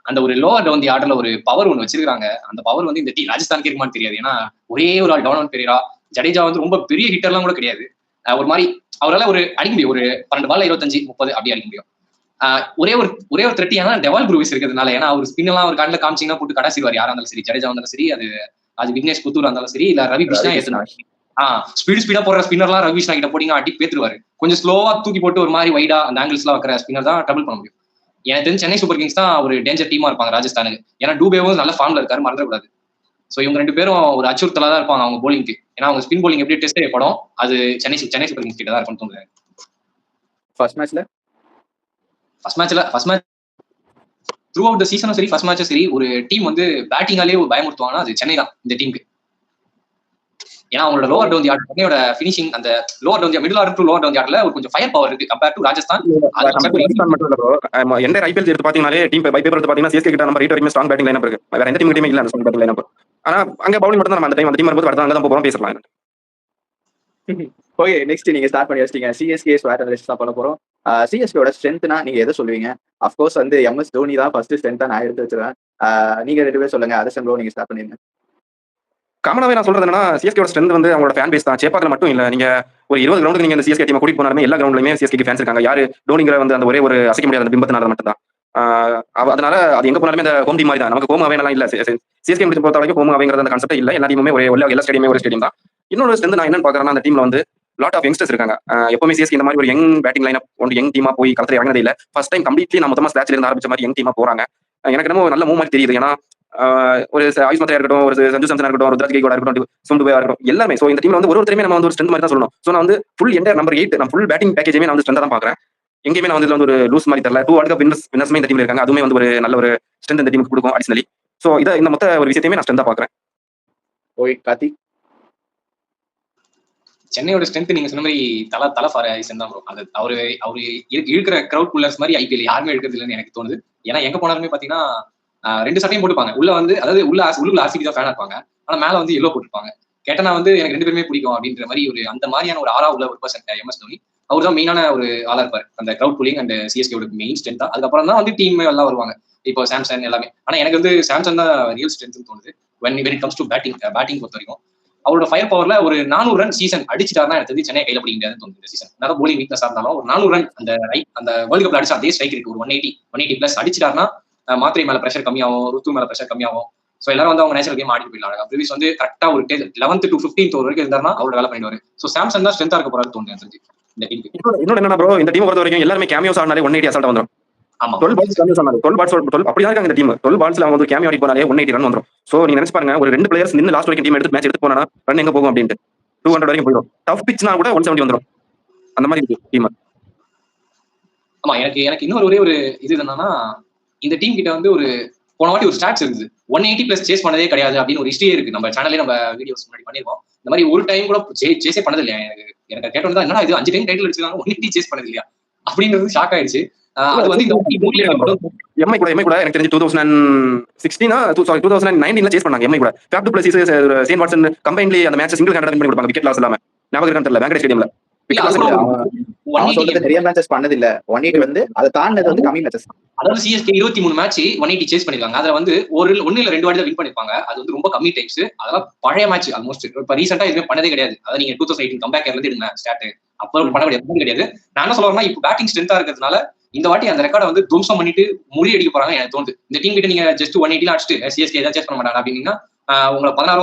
அந்த ஒரு லோவர் டவுன் தி ஆர்டர்ல ஒரு பவர் ஒன்று வச்சிருக்காங்க. அந்த பவர் வந்து இந்த டீம் ராஜஸ்தானுக்கு இருக்குமான்னு தெரியாது. ஏன்னா ஒரே ஒரு ஆள் டவுன் பெரியரா, ஜடேஜா வந்து ரொம்ப பெரிய ஹிட்டர்லாம் கூட கிடையாது. ஒரு மாதிரி அவரால் ஒரு அடிக்க முடியும், ஒரு 12 பால் 25 30 அப்படி அடிக்க முடியும். ஒரே ஒரு த்ரெட் ஏன்னா டெவால் ப்ரூவிஸ் இருக்கிறதுனால. ஏன்னா அவர் ஸ்பின் எல்லாம் ஒரு காலில் காமிச்சிங்கன்னா போட்டு கடைசிவார் யாரா இருந்தாலும் சரி, ஜடேஜா இருந்தாலும் சரி, அது விக்னேஷ் புத்தூர் இருந்தாலும் சரி, இல்ல ரவி கிருஷ்ணா ஸ்பீடா போடுற ஸ்பின்னர்லாம் ரவி கிருஷ்ணா கிட்ட போட்டீங்க அடி பேத்துருவாரு. கொஞ்சம் ஸ்லோவா தூக்கி போட்டு ஒரு மாதிரி வைடா அந்த ஆங்கிள்ஸ் எல்லாம் வைக்கிற ஸ்பின்னர் தான் ட்ரபிள் பண்ண முடியும். எனக்கு தெரிஞ்சு சென்னை சூப்பர் கிங்ஸ் தான் ஒரு டேஞ்சர் டீமா இருப்பாங்க ராஜஸ்தானுக்கு. ஏன்னா டூபேவும் நல்ல ஃபார்ம்ல இருக்காரு, மறந்துடக்கூடாது. சோ இவங்க 2 பேரும் ஒரு அச்சுறுத்தலா தான் இருப்பாங்க அவங்க போலிங்க்கு. ஏன்னா அவங்க ஸ்பின் போலிங் எப்படி டெஸ்ட் செய்யப்படும், அது சென்னை சூப்பர் கிங்ஸ் கிட்ட தான் இருக்கும்னு தோணுது. First match throughout the சீசனும் சரி, ஃபர்ஸ்ட் மேட்சும் சரி, ஒரு டீம் வந்து பேட்டிங்காலே ஒரு பயமுறுத்துவாங்கன்னா அது சென்னை தான் இந்த டீமுக்கு. ஏன்னா அவங்களோட லோவர் டவுன் தி ஆர்டர், சென்னையோட ஃபினிஷிங் அந்த lower down the middle order to lower down the ஆர்டர்ல ஒரு கொஞ்சம் ஃபயர் பவர் இருக்கு கம்பேர் டு ராஜஸ்தான். மட்டும் இல்ல ப்ரோ, எந்த ஐபிஎல் எடுத்து பாத்தீங்கன்னாலே டீம் பை பேப்பர் எடுத்து பாத்தீங்கன்னா சிஎஸ்கே கிட்ட நம்பர் 8 வரைக்கும் ஸ்ட்ராங் பேட்டிங் லைனப் இருக்கு. வேற எந்த டீம் கிட்டயுமே இல்ல அந்த ஸ்ட்ராங் பேட்டிங் லைனப். ஆனா அங்க பவுலிங் மட்டும் தான் நம்ம அந்த டைம் அந்த டீம் வரும்போது அடுத்து அங்க தான் போறோம் பேசலாம். ஓகே, நெக்ஸ்ட் நீங்க ஸ்டார்ட் பண்ணி வச்சிட்டீங்க. சிஎஸ்கே ஸ்வாட் அனாலிசிஸ் தான் பண்ண போறோம். சிஎஸ்கேயோட ஸ்ட்ரென்த்னா நீங்க எதை சொல்லுவீங்க? அஃப்கோர்ஸ் வந்து எம்எஸ் தோனி தான் ஃபர்ஸ்ட் ஸ்ட்ரென்த்தா நான் எடுத்து வச்சிருவேன். நீங்க 2 பேர் சொல்லுங்க. அதர்சன் ப்ரோ நீங்க ஸ்டார்ட் பண்ணிருங்க. காமனாவே நான் சொல்றது என்னன்னா சிஎஸ்கேயோட ஸ்ட்ரென்த் வந்து அவங்களோட ஃபேன் பேஸ் தான். சேப்பாக்கல மட்டும் இல்ல, நீங்க ஒரு 20 கிரவுண்டுக்கு நீங்க இந்த சிஎஸ்கே டீமை கூட்டிட்டு போனாலுமே எல்லா கிரவுண்ட்லயுமே சிஎஸ்கே ஃபேன்ஸ் இருக்காங்க. யாரு டோனிங்கிற வந்து அந்த ஒரே ஒரு அசைக்க முடியாத அந்த பிம்பத்தினால மட்டும் தான். அதனால அது எங்க போனாலுமே அந்த ஹோம் டீம் மாதிரி தான். நமக்கு ஹோம் அவே எல்லாம் இல்ல. சிஎஸ்கே முடிச்சு பொறுத்த வரைக்கும் ஹோம் அவேங்கிறது அந்த கான்செப்ட் இல்ல. எல்லா டீமுமே எல்லா ஸ்டேடியமே ஒரு ஸ்டேடியம் தான். இன்னொரு ஸ்ட்ரென்த் நான் என்னன்னு பாக்குறேன்னா அந்த டீம்ல வந்து லாட் ஆஃப் யங்ஸ்டர்ஸ் இருக்காங்க. எப்பவுமே சிஎஸ்கே இந்த மாதிரி ஒரு யங் பேட்டிங் லைனப் ஒன்று யங் டீமா போய் களத்துல இறங்கினது இல்ல. ஃபர்ஸ்ட் டைம் கம்ப்ளீட்லி நான் மொத்தமா ஸ்கிராச்ல இருந்து ஆரம்பிச்ச மாதிரி யங் டீமா போறாங்க. எனக்கு என்னமோ நல்ல மூவ் மாதிரி தெரியுது. ஏன்னா ஒரு ஆயுஷ் மத்ரா இருக்கட்டும், ஒரு சஞ்சு சாம்சனா இருக்கட்டும், ருத்ராஜ் கெய்க்வாடா இருக்கட்டும், சுண்டுபா இருக்கட்டும், எல்லாமே. சோ இந்த டீம்ல வந்து ஒருத்தருமே நம்ம வந்து ஒரு ஸ்ட்ரென்த் மாதிரி தான் சொல்லணும். சோ நான் வந்து ஃபுல் என்டையர் நம்பர் 8 நான் ஃபுல் பேட்டிங் பேக்கேஜ்மே நான் வந்து ஸ்ட்ரென்த்தா தான் பாக்குறேன். எங்கேயுமே நான் வந்து ஒரு லூஸ் மாதிரி தெரியல. 2 வேர்ல்ட் கப் வின்னர்ஸ்மே இந்த டீம்ல இருக்காங்க. அதுவுமே வந்து ஒரு நல்ல ஒரு ஸ்ட்ரென்த் இந்த டீமுக்கு கொடுக்கும் அடிஷனலி. சோ இந்த மொத்த ஒரு விஷயத்தையுமே நான் ஸ்ட்ரென்த்தா பாக்குறேன். ஓகே கார்த்திக். சென்னையோட ஸ்ட்ரென்த் நீங்க சொன்ன மாதிரி தலை ஃபாரிசன் தான் ப்ரோ. அது அவரு இருக்கிற கிரவுட் புல்லர்ஸ் மாதிரி ஐபிஎல் யாருமே எடுக்கிறது இல்லைன்னு எனக்கு தோணுது. ஏன்னா எங்க போனாலுமே பாத்தீங்கன்னா 2 சட்டையும் போட்டுப்பாங்க. உள்ள வந்து அதாவது உள்ள ஆர்சிபி தான் ஃபேனா இருப்பாங்க. ஆனா மேல வந்து எல்லோ போட்டுருப்பாங்க. கேட்டனா வந்து எனக்கு 2 பேருமே பிடிக்கும் அப்படின்ற மாதிரி ஒரு அந்த மாதிரியான ஒரு ஆரா உள்ள ஒரு பர்சன் எம்எஸ் தோனி. அவர் தான் மெயினான ஒரு ஆளா இருப்பார் அந்த கிரவுட் புல்லிங் அண்ட் சிஎஸ்கேவோட மெயின் ஸ்ட்ரென்த்தா. அதுக்கப்புறம் தான் வந்து டீம் எல்லாம் வருவாங்க. இப்போ சாம்சன் எல்லாமே. ஆனா எனக்கு வந்து சாம்சன் தான் ரியல் ஸ்ட்ரென்த்னு தோணுது when it comes to batting பொறுத்த வரைக்கும். அவரோட ஃபயர் பவர்ல ஒரு 400 ரன் சீசன் அடிச்சிட்டாருன்னா எனக்கு சென்னை கையில பிடிக்க முடியாதுன்னு தோணுது. இந்த சீசன் நல்லா போலிங் வீக்னஸா இருந்தாலும் ஒரு 400 ரன் அந்த வேர்ல்டு கப்ல அடிச்சா அதே ஸ்ட்ரைக் இருக்கு. ஒரு 180 பிளஸ் அடிச்சிட்டாருன்னா மாத்திரை மேல பிரஷர் கம்மியாகும், ருத்து மேல பிரஷர் கம்மியாகும். சோ எல்லாரும் வந்து அவங்க நேச்சுரல் கேம் ஆடிட்டு போயிடலாம். பிரவிஸ் வந்து கரெக்டா ஒரு 11th to 15th ஓவர் வரைக்கும் இருந்தாருன்னா அவரோட வேலை பண்ணிடுவாரு. சோ சாம்சன் தான் ஸ்ட்ரென்த்தா இருக்க போறாரு தோணுது எனக்கு இந்த டீமுக்கு. இன்னொரு என்ன ப்ரோ, இந்த டீம் பொறுத்த வரைக்கும் எல்லாருமே கேமியோஸ் ஆனாலே 180 அசால்ட்டா வந்துரும். 12 பால்ஸ் கேமியோஸ் ஆனாலே 12 பால்ஸ் அப்படியே இருக்காங்க இந்த டீம். 12 பால்ஸ்ல அவங்க வந்து கேமியோ ஆடி போனாலே 180 ரன் வந்துரும். சோ நீங்க நினைச்சு பாருங்க, ஒரு 2 பிளேயர்ஸ் நின்னு லாஸ்ட் வரைக்கும் டீம் எடுத்து மேட்ச் எடுத்து போனா ரன் எங்க போகும் அப்படின்ட்டு 200 வரைக்கும் போயிடும். டஃப் பிட்ச்னா கூட 170 வந்துரும். அந்த மாதிரி இருக்கு டீம். ஆமா, எனக்கு இன்னொரு ஒரே ஒரு இது என்னன்னா, இந்த டீம் கிட்ட வந்து ஒரு போன வாட்டி ஒரு ஸ்டாட்ஸ் இருக்குது. 180 பிளஸ் சேஸ் பண்ணதே கிடையாது அப்படின்னு ஒரு ஹிஸ்டரியே இருக்கு. நம்ம சேனல்லே நம்ம வீடியோஸ் முன்னாடி பண்ணிருக்கோம். இந்த மாதிரி ஒரு டைம் கூட சேஸே பண்ணது இல்லையா. எனக்கு கேட்டது தான் என்னடா இது 5 டைம் டைட்டில் அடிச்சிருக்காங்க 180 சேஸ் பண்ணது இல்லையா அப்படிங்கிறது ஷாக் ஆயிடுச்சு. அது வந்து இந்த எம்ஐ கூட எனக்கு தெரிஞ்சு 2019 சேஸ் பண்ணாங்க. எம்ஐ கூட ஃபேப் டு பிளஸ் சேன் வாட்சன் கம்பைன்லி அந்த மேட்ச் சிங்கிள் ஹேண்டட் வின் பண்ணி கொடுப்பாங்க விக்கெட் லாஸ் இல்லாம. ஞாபகம் இருக்கான்னு தெரியல, வெங்கடேஷ் ஸ்டேடியம்ல நிறைய மேட்சஸ் பண்ணது இல்ல. 180 வந்து அதை தாண்டது வந்து கம்மி மேட்சஸ். அதாவது சிஎஸ்கே 23 மேட்ச் 180 சேஸ் பண்ணிருக்காங்க. அதுல வந்து ஒன்னு இல்ல 2 வாட்டி தான் வின் பண்ணிருப்பாங்க. அது வந்து ரொம்ப கம்மி டைம்ஸ். அதெல்லாம் பழைய மேட்ச் ஆல்மோஸ்ட். இப்ப ரீசெண்டா எதுவுமே பண்ணதே கிடையாது. அதாவது நீங்க 2018 கம்பேக் இருந்து எடுங்க ஸ்டார்ட் அப்ப பண்ண கிடையாது. நான் என்ன சொல்றேன்னா இப்ப பேட்டிங் ஸ்ட்ரென்த்தா இருக்கிறதுனால இந்த வாட்டி அந்த ரெக்கார்டை வந்து துவம்சம் பண்ணிட்டு முறியடிக்க போறாங்க எனக்கு தோணுது. இந்த டீம் கிட்ட நீங்க ஜஸ்ட் 180 அடிச்சுட்டு சிஎஸ்கே ஏதாவது சேஸ் பண்ண மாட்டாங்க அப்படின்னா உங்களை 14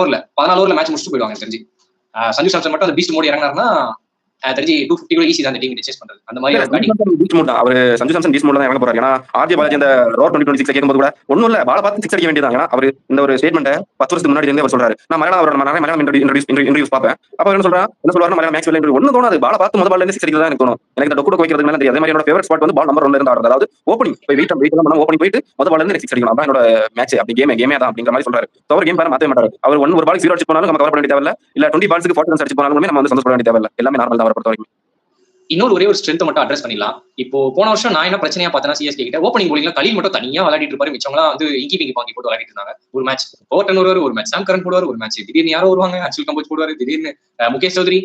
ஓவர்ல மேட்ச் முடிச்சுட்டு போயிடுவாங்க தெரிஞ்சு. சஞ்சு சாம்சன் மட்டும் அந்த பீஸ்ட் மோடி இறங்கினாருன்னா தெரிஞ்சு 250 கூட ஈஸி தான் அந்த டீம் சேஸ் பண்றது. அந்த மாதிரி அவர் சஞ்சு சாம்சன் பீச் மோட் தான் இறங்க போறாரு. ஏன்னா ஆர்ஜே பாலாஜி அந்த ரோட் 2026 கேட்கும்போது கூட ஒன்னும் இல்ல, பால பார்த்து 6 அடிக்க வேண்டியதான். ஏன்னா அவர் இந்த ஒரு ஸ்டேட்மெண்ட் 10 வருஷத்துக்கு முன்னாடி இருந்தே அவர் சொல்றாரு. நான் மலையாளம் அவரோட நிறைய மலையாளம் இன்டர்வியூஸ் பார்ப்பேன். அப்ப என்ன சொல்றாரு மலையாளம் மேக்ஸ் வெளியே ஒன்னும் தோணாது, பால பார்த்து முதல் பால்ல இருந்து 6 அடிக்க தான் எனக்கு தோணும். எனக்கு இந்த கூட வைக்கிறது மேல தெரியாது. அதே மாதிரி என்னோட ஃபேவரட் ஸ்பாட் வந்து பால் நம்பர் 1ல இருந்து ஆடுறது. அதாவது ஓப்பனிங் போய் வெயிட் பண்ணா ஓப்பனிங் போயிட்டு முதல் பால்ல இருந்து 6 அடிக்கணும். அதான் என்னோட மேட்ச். அப்படி கேமே தான் அப்படிங்கிற மாதிரி சொல்றாரு. அவர் கேம் பேர மாத்தவே மாட்டாரு. அவர் ஒரு பால் 0 அடிச்சு போனாலும் நம்ம கவர் பண்ண வேண்டிய தேவையில்ல. இல்ல 20 பால்ஸ்க்கு 40 ரன்ஸ் அடிச்சு போனாலுமே நம்ம வந்து சந்தோஷப்பட வேண்டிய தேவையில்ல. எல்லாமே நார்மல் தான் அவரை பொறுத்த வரைக்கும். இன்னொரு ஒரே ஒரு ஸ்ட்ரென்த் மட்டும் அட்ரஸ் பண்ணிடலாம். இப்போ போன வருஷம் நான் என்ன பிரச்சனையா பார்த்தேன்னா சிஎஸ்கே கிட்ட ஓப்பனிங் போலிங்ல கலீல் மட்டும் தனியா விளையாடிட்டு இருப்பாரு. மிச்சவங்களாம் வந்து இங்கி பிங்கி பாங்கி போட்டு விளையாடிட்டு இருந்தாங்க. ஒரு மேட்ச் ஓவர்டன் வருவாரு, ஒரு மேட்ச் சாம் கரன் போடுவார், ஒரு மேட்ச் திடீர்னு யாரோ வருவாங்க, அன்சுல் கம்போஜ் போடுவாரு, திடீர்னு முகேஷ் சௌத்ரி.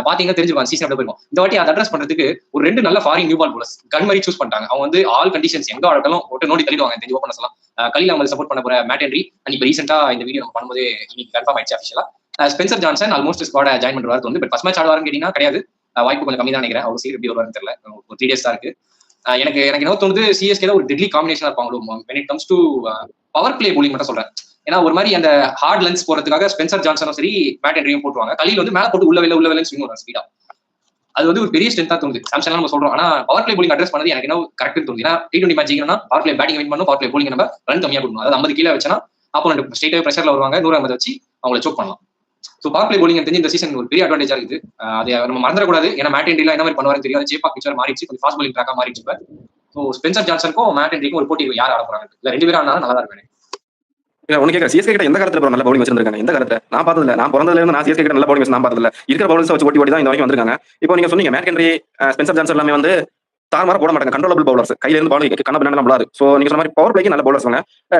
பாத்தீங்கன்னா தெரிஞ்சிருவாங்க சீசன் எப்படி போயிருக்கும். இந்த வாட்டி அதை அட்ரஸ் பண்றதுக்கு ஒரு 2 நல்ல ஃபாரின் நியூ பால் போலர்ஸ் கன் மாதிரி சூஸ் பண்ணிட்டாங்க. அவங்க வந்து ஆல் கண்டிஷன்ஸ் எங்க ஆடலும் ஒட்டு நோடி தள்ளிடுவாங்க. தெரிஞ்சு ஓப்பனர்ஸ் எல்லாம் கலீல் அவங்க சப்போர்ட் பண்ண போற மேட் ஹென்ரி அண்ட் இப்போ ரீசெண்டா இந்த வீடியோ நம்ம பண்ணும்போது இன்னைக்கு கன்ஃபார்ம் ஆயிடுச்சு அஃபிஷியலா. Spencer Johnson almost squad join பண்றாரு வந்து. பட் ஃபர்ஸ்ட் மேட்ச் ஆடுவாருன்னு கேட்டீங்கன்னா கிடையாது. வாய்ப்பு கொஞ்சம் கம்மி தான் நினைக்கிறேன். அவர் சீர் எப்படி வருவாருன்னு தெரியல. ஒரு 3 days தான் இருக்கு. எனக்கு என்ன தோணுது, சிஎஸ்கே ஒரு டெட்லி காம்பினேஷனா இருப்பாங்களோ when it comes to power play bowling மட்டும் சொல்றேன். ஏன்னா ஒரு மாதிரி அந்த ஹார்ட் லென்ஸ் போறதுக்காக ஸ்பென்சர் ஜான்சனும் சரி மேட் ஹென்ரியும் போட்டுருவாங்க. கலீல் வந்து மேல போட்டு உள்ள வெளில ஸ்விங் பண்ணுவாங்க ஸ்பீடா. அது வந்து ஒரு பெரிய ஸ்ட்ரென்த்தா தோணுது. சாம்சன் நம்ம சொல்றோம். ஆனா பவர் பிளே போலிங் அட்ரஸ் பண்ணது எனக்கு என்ன கரெக்ட் தோணுது. ஏன்னா T20 மேட்ச் ஜெயிக்கணும்னா பவர் பிளே பேட்டிங் வின் பண்ணணும், பவர் பிளே போலிங் நம்ம ரன் கம்மியா கொடுக்கணும். அதாவது 50 கீழே வச்சா ஆப்போனன்ட் ஸ்ட்ரெயிட்டாவே பிரஷர்ல வருவாங்க. 150 வச்சு அவங்களை சோக் பண்ணலாம். ஸோ பவர் பிளே போலிங் தெரிஞ்சு இந்த சீசன் ஒரு பெரிய அட்வான்டேஜா இருக்குது. அதை நம்ம மறந்துடக்கூடாது. ஏன்னா மேட் ஹென்ரிலாம் என்ன மாதிரி பண்ணுவாருன்னு தெரியாது. ஜேபாக் பிச்சர் மாறிடுச்சு, கொஞ்சம் ஃபாஸ்ட் போலிங் ட்ராக்கா மாறிடுச்சு. ஸோ ஸ்பென்சர் ஜான்சனுக்கும் மேட் ஹென்ரிக்கும் ஒரு போட்டி யார் ஆட போறாங்க, இல்ல 2 பேரும் ஆனாலும் நல்லா தான் இருக்கும். ஒன்னு கேட்க சிஎஸ்கே கிட்ட எந்த காலத்துல நல்ல பவுலிங் வச்சிருக்காங்க? எந்த காலத்துல நான் பார்த்ததில்ல. நான் பிறந்ததுல இருந்து நான் சிஎஸ்கே கிட்ட நல்ல பவுலிங் வச்சு நான் பார்த்ததில்ல. இருக்கிற பவுலர்ஸ் வச்சு ஓட்டி தான் இந்த வரைக்கும் வந்திருக்காங்க. இப்போ நீங்க சொன்னீங்க மேட் ஹென்ரி, ஸ்பென்சர் ஜான்சன் எல்லாமே வந்து தார்மாரா போட மாட்டாங்க, கண்ட்ரோலபிள் பவுலர்ஸ். கையில இருந்து பால் கண்ண பின்னாடி விளாது. சோ நீங்க சொன்ன மாதிரி பவர் பிளேக்கு நல்ல பவுலர்ஸ்.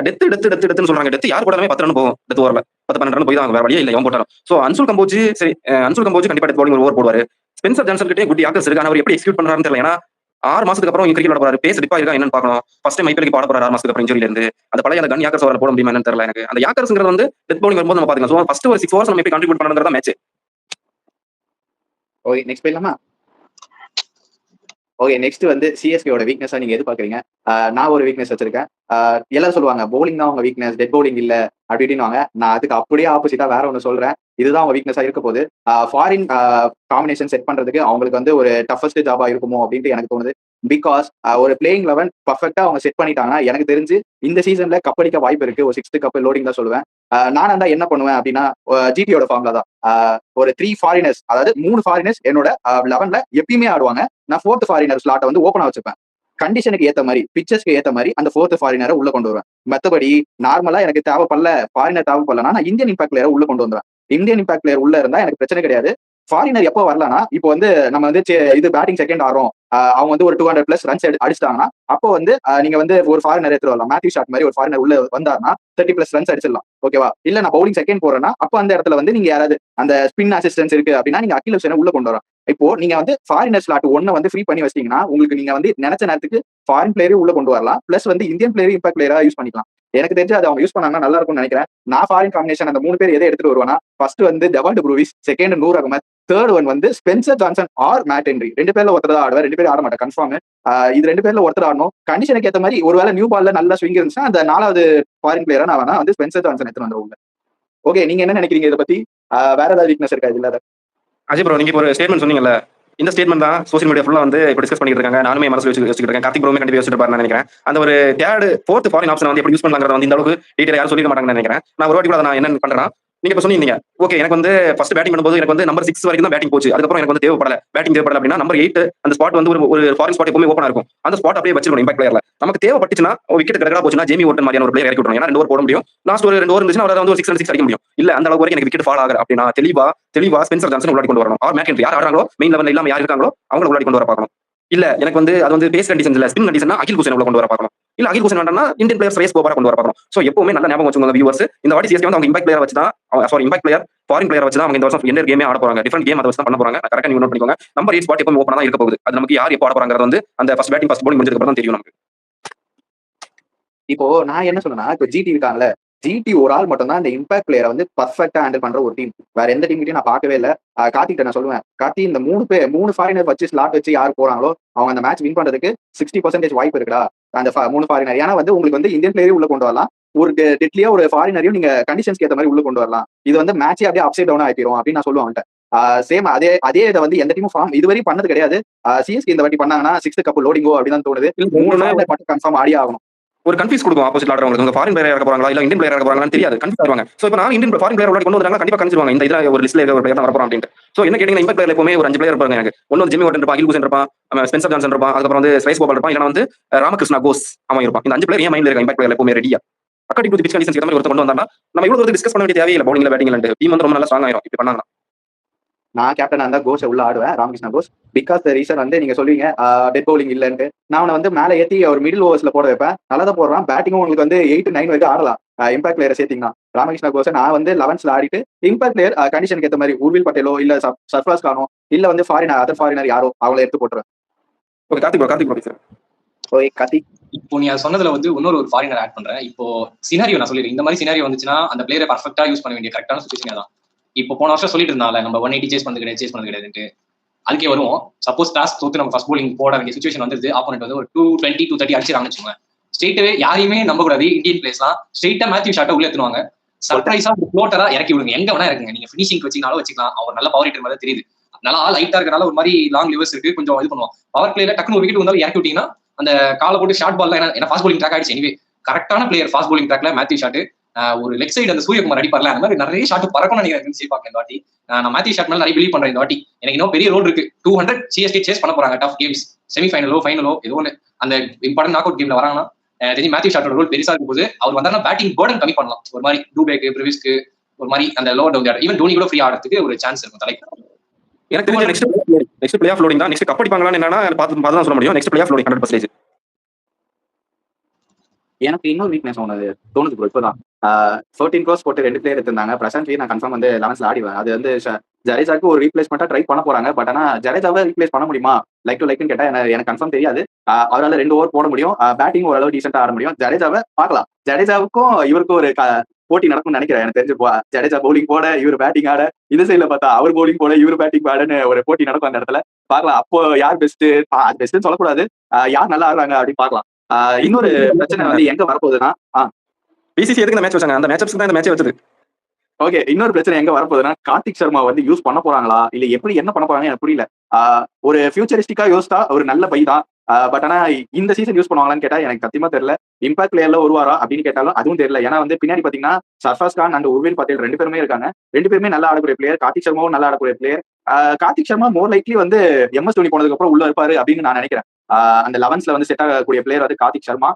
டெத்து சொல்றாங்க. டெத்து யார் போடாமே 10 ரன் போகும். டெத் ஓவர்ல 10-12 ரன் போய் தான் வேற வழியே இல்லை எவன் போட்டாலும். சோ அன்சுல் கம்போஜ் கண்டிப்பா டெத் பவுலிங் ஒரு ஓவர் போடுவாரு. ஸ்பென்சர் ஜான்சன் கிட்டே குட் யாக்கர்ஸ் இருக்கு. அவர் எப்படி எக்ஸிக்யூட் பண்றாருன்னு தெரியல. ஏன்னா 6 மாசத்துக்கு அப்புறம் கிரிக்கெட் விளையாட போறாரு. பேஸ் டிப்பா இருக்கா என்னன்னு பார்க்கணும். ஃபர்ஸ்ட் டைம் ஐபிஎல் பாட போறாரு 6 மாசத்துக்கு அப்புறம் இன்ஜுரியில இருந்து. அந்த பழைய அந்த கன் யாக்கர்ஸ் ஓவர்ல போட முடியுமா என்னன்னு தெரியல எனக்கு. அந்த யாக்கர்ஸ்ங்கிறது வந்து டெத் பவுலிங் வரும்போது நம்ம பாத்துக்கலாம். சோ ஃபர்ஸ்ட் ஒரு 6 ஓவர்ஸ் நம்ம எப்படி கான்ட்ரிபியூட் பண்ணணும்ங்கறத மேட்ச். ஓகே, நெக்ஸ்ட் போயிடலாமா? ஓகே, நெக்ஸ்ட் வந்து சிஎஸ்கேவோட வீக்னஸா நீங்க எது பாக்குறீங்க? நான் ஒரு வீக்னஸ் வச்சிருக்கேன். எல்லாரும் சொல்லுவாங்க பவுலிங் தான் அவங்க வீக்னஸ், டெட் பவுலிங் இல்ல அப்படின்னுவாங்க. நான் அதுக்கு அப்படியே ஆப்போசிட்டா வேற ஒன்று சொல்றேன். இதுதான் அவங்க வீக்னஸா இருக்க போது. ஃபாரின் காம்பினேஷன் செட் பண்றதுக்கு அவங்களுக்கு வந்து ஒரு டஃபஸ்ட் ஜாபா இருக்குமோ அப்படின்ட்டு எனக்கு தோணுது. பிகாஸ் ஒரு பிளேயிங் 11 பர்ஃபெக்டா அவங்க செட் பண்ணிட்டாங்கன்னா எனக்கு தெரிஞ்சு இந்த சீசன்ல கப்படிக்க வாய்ப்பு இருக்கு. ஒரு 6th கப் லோடிங் தான் சொல்லுவேன். நானா தான் என்ன பண்ணுவேன் அப்படின்னா ஜிடியோட ஃபார்ம்ல தான் ஒரு 3 ஃபாரினர்ஸ், அதாவது 3 ஃபாரினர்ஸ் என்னோட 11ல எப்பயுமே ஆடுவாங்க. நான் 4th ஃபாரினர் ஸ்லாட்டை வந்து ஓப்பனா வச்சுப்பேன். கண்டிஷனுக்கு ஏத்த மாதிரி, பிச்சர்ஸ்க்கு ஏத்த மாதிரி அந்த 4th ஃபாரினரை உள்ள கொண்டு வருவேன். மத்தபடி நார்மலா எனக்கு தேவைப்படல, ஃபாரினர் தேவைப்படலன்னா நான் இந்தியன் இம்பாக்ட் பிளேயரை உள்ள கொண்டு வந்துடுவேன். இந்தியன் இம்பாக்ட் பிளேயர் உள்ள இருந்தா எனக்கு பிரச்சனை கிடையாது. ஃபாரினர் எப்போ வரலன்னா, இப்போ வந்து நம்ம வந்து இது பேட்டிங் செகண்ட் ஆடுறோம், அவங்க வந்து ஒரு 200+ ரன்ஸ் அடிச்சிட்டாங்கன்னா அப்போ வந்து நீங்க வந்து ஒரு ஃபாரினர் எடுத்துட்டு வரலாம். மேத்யூ ஷாட் மாதிரி ஒரு ஃபாரினர் உள்ள வந்தாருன்னா 30+ ரன்ஸ் அடிச்சிடலாம். ஓகேவா? இல்ல நான் பவுலிங் செகண்ட் போறேன்னா அப்போ அந்த இடத்துல வந்து நீங்க யாராவது அந்த ஸ்பின் அசிஸ்டன்ஸ் இருக்கு அப்படின்னா நீங்க அகில் ஹுசைனை உள்ள கொண்டு வரலாம். இப்போ நீங்க வந்து ஃபாரினர் ஸ்லாட் 1 வந்து ஃப்ரீ பண்ணி வச்சிட்டீங்கன்னா உங்களுக்கு நீங்க வந்து நினைச்ச நேரத்துக்கு ஃபாரின் பிளேயரையும் உள்ள கொண்டு வரலாம். பிளஸ் வந்து இந்தியன் பிளேயர் இம்பாக்ட் பிளேயரா யூஸ் பண்ணிக்கலாம். எனக்கு தெரிஞ்சு அது அவங்க யூஸ் பண்ணாங்கன்னா நல்லா இருக்கும்னு நினைக்கிறேன். நான் ஃபாரின் காம்பினேஷன் அந்த 3 பேர் எதை எடுத்துட்டு வருவேன்னா, ஃபர்ஸ்ட் வந்து Dewald Brevis, second Noor Ahmad, third one வந்து Spencer Johnson or Matt Henry. 2 பேர்ல ஒருத்தர் தான் ஆடுவார், 2 பேர் ஆட மாட்டேன் கன்ஃபார்ம். இது 2 பேர்ல ஒருத்தர் ஆடணும். கண்டிஷனுக்கு ஏற்ற மாதிரி ஒருவேளை நியூ பால்ல நல்ல ஸ்விங் இருந்துச்சுன்னா அந்த 4வது ஃபாரின் பிளேயரா நான் வேணா வந்து ஸ்பென்சர் ஜான்சன் எடுத்துட்டு வந்துருவாங்க. ஓகே, நீங்க என்ன நினைக்கிறீங்க இதை பத்தி? வேற ஏதாவது வீக்னஸ் இருக்கா இதுல? அஜய் ப்ரோ, நீங்க ஒரு ஸ்டேட்மெண்ட் சொன்னீங்கல்ல, இந்த ஸ்டேட்மெண்ட் தான் சோசியல் மீடியா ஃபுல்லா வந்து இப்போ டிஸ்கஸ் பண்ணிட்டு இருக்காங்க. நானுமே மனசுல வச்சுக்கிட்டு இருக்கேன். கார்த்திக் ப்ரோமே கண்டிப்பா யோசிச்சுட்டு பாருன்னு நினைக்கிறேன். அந்த ஒரு 4th ஃபாரின் ஆப்ஷன் வந்து எப்படி யூஸ் பண்ணலாங்கிறத வந்து இந்த அளவுக்கு டீடைல் யாரும் சொல்லிக்க மாட்டாங்கன்னு நினைக்கிறேன். நான் ஒரு வாட்டி கூட நான் என்ன பண்றேன், நீங்க இப்ப சொன்னீங்க ஓகே எனக்கு வந்து ஃபர்ஸ்ட் பேட்டிங் பண்ணும்போது எனக்கு வந்து நம்பர் 6 வரைக்கும் தான் பேட்டிங் போச்சு. அதுக்கப்புறம் எனக்கு வந்து பேட்டிங் தேவைப்படல அப்படின்னா நம்பர் 8 அந்த ஸ்பாட் வந்து ஒரு ஃபாரின் ஸ்பாட் எப்பவுமே ஓப்பனா இருக்கும். அந்த ஸ்பாட் அப்படியே வச்சிருக்கணும் இம்பாக்ட் பிளேயர்ல. நமக்கு தேவைப்பட்டுச்சுன்னா விக்கெட் கிடக்கா போச்சுன்னா ஜேமி ஓட்டன் மாதிரியான ஒரு பிளேயர் இறக்கி விட்டுரும். ஏன்னா 2 ஓவர் போட முடியும். லாஸ்ட் ஒரு 2 ஓவர் இருந்துச்சுன்னா அவரால் வந்து ஒரு 6 ரன் அடிக்க முடியும். இல்ல அந்த அளவுக்கு வரைக்கும் எனக்கு விக்கெட் ஃபால் ஆகுற அப்படின்னா தெளிவா ஸ்பென்சர் ஜான்சன் உள்ளாடி கொண்டு வரணும். ஆர் மேட் ஹென்ரி யார் ஆடுறாங்களோ மெயின் லெவல்ல இல்லாம யார் இருக்காங்களோ அவங்களை உள்ளாடி கொண்டு வர பார்க்கணும். இல்ல எனக்கு வந்து அது வந்து பேஸ் கண்டிஷன் இல்ல ஸ்பின் கண்டிஷன் அகில் ஹுசைன் உள்ள கொண்டு வர பார்க்கணும். இல்ல அகில் ஹுசைன் வேண்டாம்னா இந்தியன் பிளேயர் ரேஸ் போபாரா கொண்டு வர பார்க்கணும். சோ எப்பவுமே நல்ல ஞாபகம் வச்சுக்கோங்க வியூவர்ஸ். இந்த வாட்டி சிஎஸ்கே வந்து அவங்க இம்பாக்ட் பிளேயர் வச்சு தான் இம்பாக்ட் பிளேயர் ஃபாரின் பிளேயர் வச்சு தான் அவங்க இந்த வருஷம் என்ன கேமே ஆட போறாங்க. டிஃபரெண்ட் கேம் அதை வச்சு தான் பண்ண போறாங்க. கரெக்டா நீங்க நோட் பண்ணிக்கோங்க. நம்பர் 8 ஸ்பாட் எப்பவும் ஓப்பனா தான் இருக்க போகுது. அது நமக்கு யார் எப்போ ஆட போறாங்கிறது வந்து அந்த ஃபர்ஸ்ட் பேட்டிங் ஃபர்ஸ்ட் பவுலிங் முடிஞ்சதுக்கு அப்புறம் தான் தெரியும் நமக்கு. இப்போ நான் என்ன சொன்னேன்னா, இப்போ ஜிடி இருக்காங்கல்ல, ஜிடி ஒரு ஆள் மட்டும் தான் இந்த இம்பாக்ட் பிளேயரை வந்து பர்ஃபெக்டா ஹேண்டில் பண்ற ஒரு டீம். வேற எந்த டீம் நான் பார்க்கவே இல்லை. கார்த்திகிட்ட நான் சொல்லுவேன், கார்த்தி இந்த 3 ஃபாரினர் வச்சு ஸ்லாட் வச்சு யார் போறாங்களோ அவங்க அந்த மேட்ச் வின் பண்றதுக்கு 60% வாய்ப்பு இருக்குடா. அந்த 3 ஃபாரினர். ஏன்னா வந்து உங்களுக்கு வந்து இந்தியன் பிளேயரையும் உள்ள கொண்டு வரலாம், ஒரு டெட்லியா ஒரு ஃபாரினரையும் நீங்க கண்டிஷன்ஸ்க்கு ஏற்ற மாதிரி உள்ள கொண்டு வரலாம். இது வந்து மேட்சே அப்படியே அப்சைட் டவுன் ஆயிரும் அப்படின்னு நான் சொல்லுவேன். சேம் அதே இதை வந்து எந்த டீமும் ஃபார்ம் இதுவரையும் பண்ணது கிடையாது. சிஎஸ்கே இந்த வாட்டி பண்ணாங்கன்னா 6th கப் லோடிங்கோ அப்படின்னு தோணுது. 3 மட்டும் கன்ஃபார்ம் ஆடியே ஆகணும். ஒரு கன்ஃபியூஸ் கொடுக்கும் ஆப்போசிட் ஆடுறவங்களுக்கு. உங்க ஃபாரின் பிளேயர் இறக்க போறாங்களா இல்ல இந்தியன் பிளேயர் இறக்க போறாங்களான்னு தெரியாது, கன்ஃபியூஸ் ஆவாங்க. சோ இப்போ நான் இந்தியன் ஃபாரின் பிளேயர் கொண்டு வந்தாங்க கண்டிப்பா கன்சிடுவாங்க. இந்த இதுல ஒரு லிஸ்ட்ல ஒரு பிளேயர் தான் வரப்போறான் அப்படின்ட்டு. சோ என்ன கேட்டீங்கன்னா இம்பாக்ட் பிளேயர் எப்பவுமே ஒரு 5 பிளேயர் இருப்பாங்க. எனக்கு ஒன்னு வந்து ஜிம்மி வார்டன் இருப்பான், அகில் ஹுசைன் இருப்பான், ஸ்பென்சர் ஜான்சன் இருப்பான், அதுக்கப்புறம் வந்து ஸ்ரைஸ் கோபால் இருப்பான், இல்லனா வந்து ராமகிருஷ்ணா கோஸ் அவன் இருப்பான். இந்த 5 பிளேயர் ஏன் மைண்ட்ல இருக்க இம்பாக்ட் பிளேயர் எப்பவுமே ரெடியா அக்கார்டிங் டு பிச் கண்டிஷன்ஸ் ஏத்த மாதிரி ஒருத்தர் கொண்டு வந்தாங்கன்னா நம்ம இவ்வளவு தூரம் டிஸ்கஸ் பண்ண வேண்டிய தேவையில்லை. பவுலிங்ல பேட்டிங்ல டீம் வந்து ரொம்ப நல்லா ஸ்ட்ராங் ஆயிரும் இப்படி பண்ணாங்கன்னா. நான் கேப்டன் இருந்தா கோஷ உள்ள ஆடுவேன், Ramakrishna Ghosh. Because the reason வந்து நீங்க சொல்லுவீங்க டெத் பவுலிங் இல்லன்ட்டு. நான் அவனை வந்து மேல ஏத்தி ஒரு மிடில் ஓவர்ஸ்ல போட வைப்பேன். நல்லா தான் போடுறான். பேட்டிங்கும் உங்களுக்கு வந்து 8-9 வரைக்கும் ஆடலாம். இம்பாக்ட் பிளேயரை சேர்த்தீங்கன்னா ராமகிருஷ்ணா கோஷை நான் வந்து 11th ஆடிட்டு இம்பாக்ட் பிளேயர் கண்டிஷனுக்கு ஏற்ற மாதிரி உர்வில் பட்டேலோ இல்ல சர்ஃப்ராஸ் கானோ இல்ல வந்து அதர் ஃபாரினர் யாரோ அவங்கள எடுத்து போட்டுருவேன். Okay Karthik sir. Okay Karthik, இப்போ நீ சொன்னதுல வந்து இன்னொரு ஃபாரினர் ஆட் பண்றேன். இப்போ சினாரியோ நான் சொல்லிடுறேன். இந்த மாதிரி சினாரியோ வந்துச்சுன்னா அந்த பிளேயரை பர்ஃபெக்டா யூஸ் பண்ண வேண்டிய கரெக்டான சுச்சுவேஷன் தான். இப்போ போன வருஷம் சொல்லிட்டு இருந்தால நம்ம 180 சேஸ் பண்ணது கிடையாதுன்ட்டு. அதுக்கே வருவோம். சப்போஸ் டாஸ் தோத்து நம்ம ஃபர்ஸ்ட் போலிங் போட வேண்டிய சுச்சுவேஷன் வந்துருது. ஆப்போனட் வந்து ஒரு 220 230 அடிச்சிருக்காங்கன்னு வச்சுக்கோங்க. ஸ்ட்ரெயிட்டாவே யாரையுமே நம்ப கூடாது. இந்தியன் பிளேஸ்லாம் ஸ்ட்ரெயிட்டா மேத்யூ ஷாட்டை உள்ள எடுத்துவாங்க. சர்ப்ரைஸா ஒரு ஃப்ளோட்டரா இறக்கி விடுங்க. எங்க வேணா இறக்குங்க. நீங்க ஃபினிஷிங் வச்சிங்கனாலும் வச்சுக்கலாம். அவர் நல்ல பவர் ஹிட்டர் மாதிரி தெரியுது. நல்லா லைட்டா இருக்கனால ஒரு மாதிரி லாங் லிவர்ஸ் இருக்கு, கொஞ்சம் இது பண்ணுவோம். பவர் பிளேல டக்குனு ஒரு விக்கெட் வந்தாலும் இறக்கி விட்டீங்கன்னா அந்த காலை போட்டு ஷார்ட் பால்ல என்ன ஃபாஸ்ட் போலிங் ட்ராக் ஆயிடுச்சு. எனிவே கரெக்டான பிளேயர் ஃபாஸ்ட் போலிங் ட்ராக்ல மேத்யூ ஷாட். ஒரு லெக் சைடு அந்த சூரியகுமார் அடிப்பார்ல, அந்த மாதிரி நிறைய ஷாட் பறக்கணும் நினைக்கிறேன் பார்க்க இந்த வாட்டி. நான் மேத்யூ ஷாட் மேல நிறைய பிலீவ் பண்றேன் இந்த வாட்டி. எனக்கு இன்னும் பெரிய ரோல் இருக்கு. 200 சிஎஸ்கே சேஸ் பண்ண போறாங்க. டஃப் கேம்ஸ், செமிஃபைனலோ ஃபைனலோ ஏதோ ஒன்று அந்த இம்பார்ட்டன்ட் நாக் அவுட் கேம்ல வராங்கன்னா தெரிஞ்சு மேத்யூ ஷாட்டோட ரோல் பெருசா இருக்கும் போது அவர் வந்தாலும் பேட்டிங் பேர்டன் கம்மி பண்ணலாம். ஒரு மாதிரி டூபேக்கு பிரிவிஸ்க்கு ஒரு மாதிரி அந்த லோவர் டவுன் ஈவன் தோனி கூட ஃப்ரீ ஆடுறதுக்கு ஒரு சான்ஸ் இருக்கும் தலைக்கு. எனக்கு தெரிஞ்ச நெக்ஸ்ட் பிளே ஆஃப் லோடிங் தான். நெக்ஸ்ட் கப் அடிப்பாங்களான்னு என்னன்னா பார்த்து தான் சொல்ல முடியும். Next play off loading 100%. எனக்கு இன்னொரு வீக்னஸ் ஒன்று தோணுது ப்ரோ. இப்போதான் 14 crores போட்டு 2 பிளேயர் எடுத்திருந்தாங்க. பிரசாந்த் நான் கன்ஃபார்ம் வந்து 11th ஆடிவேன். அது வந்து ஜடேஜாக்கு ஒரு ரீப்ளேஸ்மெண்டா ட்ரை பண்ண போறாங்க. பட் ஆனா ஜடேஜாவை ரீப்ளேஸ் பண்ண முடியுமா லைக் டு லைக்னு கேட்டா எனக்கு கன்ஃபார்ம் தெரியாது. அவரால் 2 ஓவர் போட முடியும். பேட்டிங் ஓரளவு டீசென்டா ஆட முடியும். ஜடேஜாவை பார்க்கலாம். ஜடேஜாவுக்கும் இவருக்கும் ஒரு போட்டி நடக்கும்னு நினைக்கிறேன். எனக்கு தெரிஞ்சு ஜடேஜா பவுலிங் போட இவர் பேட்டிங் ஆட, இந்த சைட்ல பார்த்தா அவர் பவுலிங் போட இவர் பேட்டிங் ஆடன்னு ஒரு போட்டி நடக்கும் அந்த இடத்துல. பார்க்கலாம் அப்போ யார் பெஸ்ட், அது பெஸ்ட்னு சொல்லக்கூடாது, யார் நல்லா ஆடுறாங்க அப்படின்னு பார்க்கலாம். இன்னொரு பிரச்சனை வந்து எங்க வரப்போகுதுன்னா பிசிசி எதுக்கு மேட்ச் வச்சாங்க, அந்த மேட்சப்ஸ்க்கு தான் இந்த மேட்ச் வச்சது. ஓகே, இன்னொரு பிரச்சனை எங்க வரப்போகுதுன்னா கார்த்திக் சர்மா வந்து யூஸ் பண்ண போறாங்களா இல்ல எப்படி என்ன பண்ண போறாங்க எனக்கு புரியல. ஒரு ஃபியூச்சரிஸ்டிக்கா யோசித்தா ஒரு நல்ல பை தான். பட் ஆனா இந்த சீசன் யூஸ் பண்ணுவாங்களான்னு கேட்டா எனக்கு சத்தியமா தெரியல. இம்பாக்ட் பிளேயர்ல வருவாரா அப்படின்னு கேட்டாலும் அதுவும் தெரியல. ஏன்னா வந்து பின்னாடி பாத்தீங்கன்னா சர்ஃபாஸ் கான் அண்ட் உர்வில் பட்டேல் 2 பேருமே இருக்காங்க. 2 பேருமே நல்லா ஆடக்கூடிய பிளேயர். கார்த்திக் சர்மாவும் நல்லா ஆடக்கூடிய player. Karthik Sharma more likely வந்து MS தோனி போனதுக்கு அப்புறம் உள்ள இருப்பாரு அப்படின்னு நான் நினைக்கிறேன். அந்த 11th வந்து செட் ஆகக்கூடிய பிளேயர் வந்து கார்த்திக் சர்மா.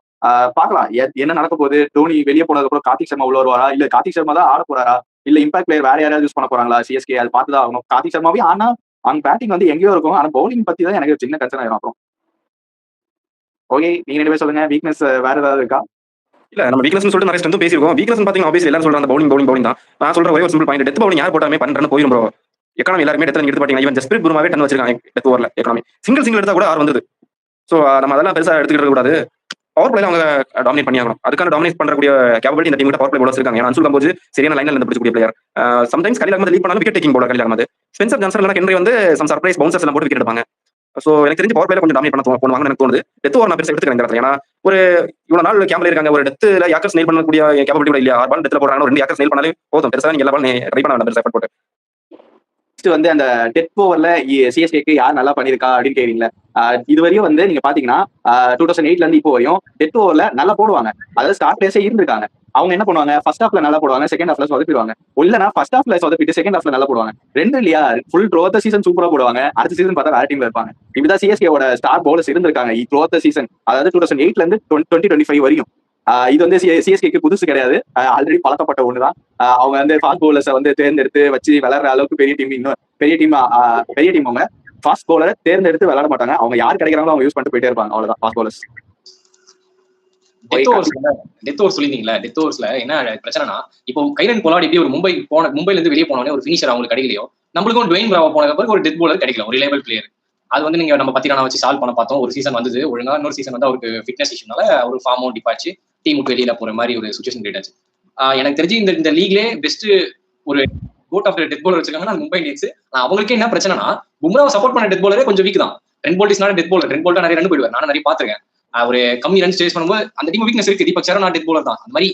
பார்க்கலாம் என்ன நடக்க போகுது. தோனி வெளியே போனதுக்கு அப்புறம் கார்த்திக் சர்மா உள்ள வருவாரா இல்ல கார்த்திக் சர்மா தான் ஆட போறாரா இல்ல இம்பாக்ட் பிளேயர் வேற யாராவது யூஸ் பண்ண போறாங்களா சிஎஸ்கே, அது பார்த்துதான் ஆகணும். கார்த்திக் சர்மாவே ஆனா அவங்க பேட்டிங் வந்து எங்கேயோ இருக்கும். ஆனா பவுலிங் பத்தி தான் எனக்கு சின்ன கன்சர்ன் ஆயிரும். அப்புறம் ஓகே, நீங்க 2 பேர் சொல்லுங்க, வீக்னஸ் வேற ஏதாவது இருக்கா? இல்ல நம்ம வீக்னஸ் சொல்லிட்டு நிறைய ஸ்ட்ரென்த் பேசிருக்கோம். வீக்னஸ் பாத்தீங்கன்னா ஆப்வியஸ்லி எல்லாரும் சொல்றாங்க பவுலிங் தான். நான் சொல்ற ஒரே ஒரு சிம்பிள் பாயிண்ட், டெத் பவுலிங் யார் போட்டாமே 12 ரன் போயிடும் ப்ரோ. எக்கானமி எல்லாருமே டெத் எடுத்து பாத்தீங்கன்னா ஈவன் ஜஸ்பிரிட் புர்மாவே 10 வச்சிருக்காங்க டெத் ஓவர்ல. எக்கானமி சிங்கிள் எடுத்தா கூட 6 வந்தது. சோ நம்ம அதெல்லாம் பெருசா எடுத்துக்கிட்டு கூடாது. பவர் பிளேல அவங்க டாமினேட் பண்ணி ஆகணும். அதுக்கான டாமினேட் பண்றக்கூடிய கேப்பபிலிட்டி இந்த டீம்ல பவர் பிளே போலர்ஸ் இருக்காங்க. ஏன்னா அன்சுல் கம்போஜ் சரியான லைன்ல இருந்து பிடிச்சக்கூடிய பிளேயர். சம்டைம்ஸ் கலில் அகமது லீட் பண்ணாலும் விக்கெட் டேக்கிங் போல கலில் அகமது. ஸ்பென்சர் ஜான்சன் இல்ல ஹென்ரி வந்து சம் சர்ப்ரைஸ் பவுன்சர்ஸ் எல்லாம் போட்டு விக்கெட் எடுப்பாங்க. சோ எனக்கு தெரிஞ்சு பவர் பிளேல கொஞ்சம் டாமினேட் பண்ண போவாங்கன்னு எனக்கு தோணுது. டெத் ஓவர் நான் பெருசா எடுத்துக்கிறேன் இந்த இடத்துல. ஏன்னா ஒரு இவ்வளவு நாள் கேம்ப்ல இருக்காங்க. ஒரு டெத்ல யாக்கர்ஸ் நெயில் பண்ணக்கூடிய கேப்பபிலிட்டி கூட இல்லையா. 6 பால் டெத்ல போறாங்க, 2 யாக்கர்ஸ் நெயில் பண்ணாலே போதும். பெருசா நீங்க எல்லா பால் ட்ரை பண்ண வேண்டாம் பெருசா எஃபர்ட் போட்டு. வந்து அந்த டெத் ஓவர்ல சிஎஸ்கேக்கு யார் நல்லா பண்ணிருக்கா அப்படின்னு கேக்குறீங்களா. இதுவரையும் வந்து நீங்க பாத்தீங்கன்னா 2008ல இருந்து இப்போ வரையும் டெத் ஓவர்ல நல்லா போடுவாங்க. அதாவது ஸ்டார்ட் பிளேயர்ஸே இருந்திருக்காங்க. அவங்க என்ன பண்ணுவாங்க, ஃபர்ஸ்ட் ஹாஃப்ல நல்லா போடுவாங்க, செகண்ட் ஹாஃப்ல சொதப்பிடுவாங்க. இல்லனா ஃபர்ஸ்ட் ஹாஃப்ல சொதப்பிட்டு செகண்ட் ஹாஃப்ல நல்லா போடுவாங்க. 2 இல்லையா ஃபுல் த்ரோத் சீசன் சூப்பரா போடுவாங்க. அடுத்த சீசன் பார்த்தா வேற டீம்ல இருப்பாங்க. இப்படிதான் சிஎஸ்கேவோட ஸ்டார் பவுலர்ஸ் இருந்திருக்காங்க த்ரோத் சீசன். அதாவது 2008ல இருந்து 2025 வரையும். இது வந்து சிஎஸ்கேக்கு புதுசு கிடையாது, ஆல்ரெடி பழக்கப்பட்ட ஒண்ணுதான். அவங்க வந்து ஃபாஸ்ட் பவுலர்ஸை வந்து தேர்ந்தெடுத்து வச்சு விளையாடுற அளவுக்கு பெரிய டீம் அவங்க ஃபாஸ்ட் பவுலரை தேர்ந்தெடுத்து விளையாட மாட்டாங்க. அவங்க யார் கிடைக்கிறாங்களோ அவங்க யூஸ் பண்ணிட்டு போயிட்டே இருப்பாங்க. அவ்வளவுதான் ஃபாஸ்ட் பவுலர்ஸ். டெத் ஓவர் சொல்லிருந்தீங்களா. டெத் ஓவர்ஸ்ல என்ன பிரச்சனைனா, இப்போ கைரன் பொலார்ட் எப்படி ஒரு மும்பைல இருந்து வெளியே போனோடனே ஒரு ஃபினிஷர் அவங்களுக்கு கிடைக்கலையோ, நம்மளுக்கும் டுவேன் பிராவோ போனதுக்கு அப்புறம் ஒரு டெத் பவுலர் கிடைக்கல, ஒரு ரிலேபிள் பிளேயர். அது வந்து நீங்க நம்ம பத்திரானா வச்சு சால்வ் பண்ண பார்த்தோம். ஒரு சீசன் வந்தது ஒழுங்கா, இன்னொரு சீசன் வந்து அவருக்கு ஃபிட்னஸ் இஷ்யூனால ஒரு ஃபார்ம் அவுட் டிப்பாச்சு, டீமுக்கு வெளியில போற மாதிரி ஒரு சுச்சுவேஷன் கிரியேட் ஆச்சு. எனக்கு தெரிஞ்சு இந்த லீக்லே பெஸ்ட் ஒரு கோட் ஆஃப் டெத் பவுலர் வச்சிருக்காங்கன்னா மும்பை இந்தியன்ஸ். அவங்களுக்கே என்ன பிரச்சனைனா, பும்ராவை சப்போர்ட் பண்ண டெத் பவுலரே கொஞ்சம் வீக் தான். ரென் போல்ட் இஸ்னால டெத் பவுலர், ரென் போல்ட்டா நிறைய ரன் போயிடுவார். நான் நிறைய பாத்துருக்கேன். ஒரு கம்மி ரன் சேஸ் பண்ணும்போது அந்த டீம் வீக்னஸ் இருக்கு. தீபக் சரண் டெத் பவுலர் தான். அந்த மாதிரி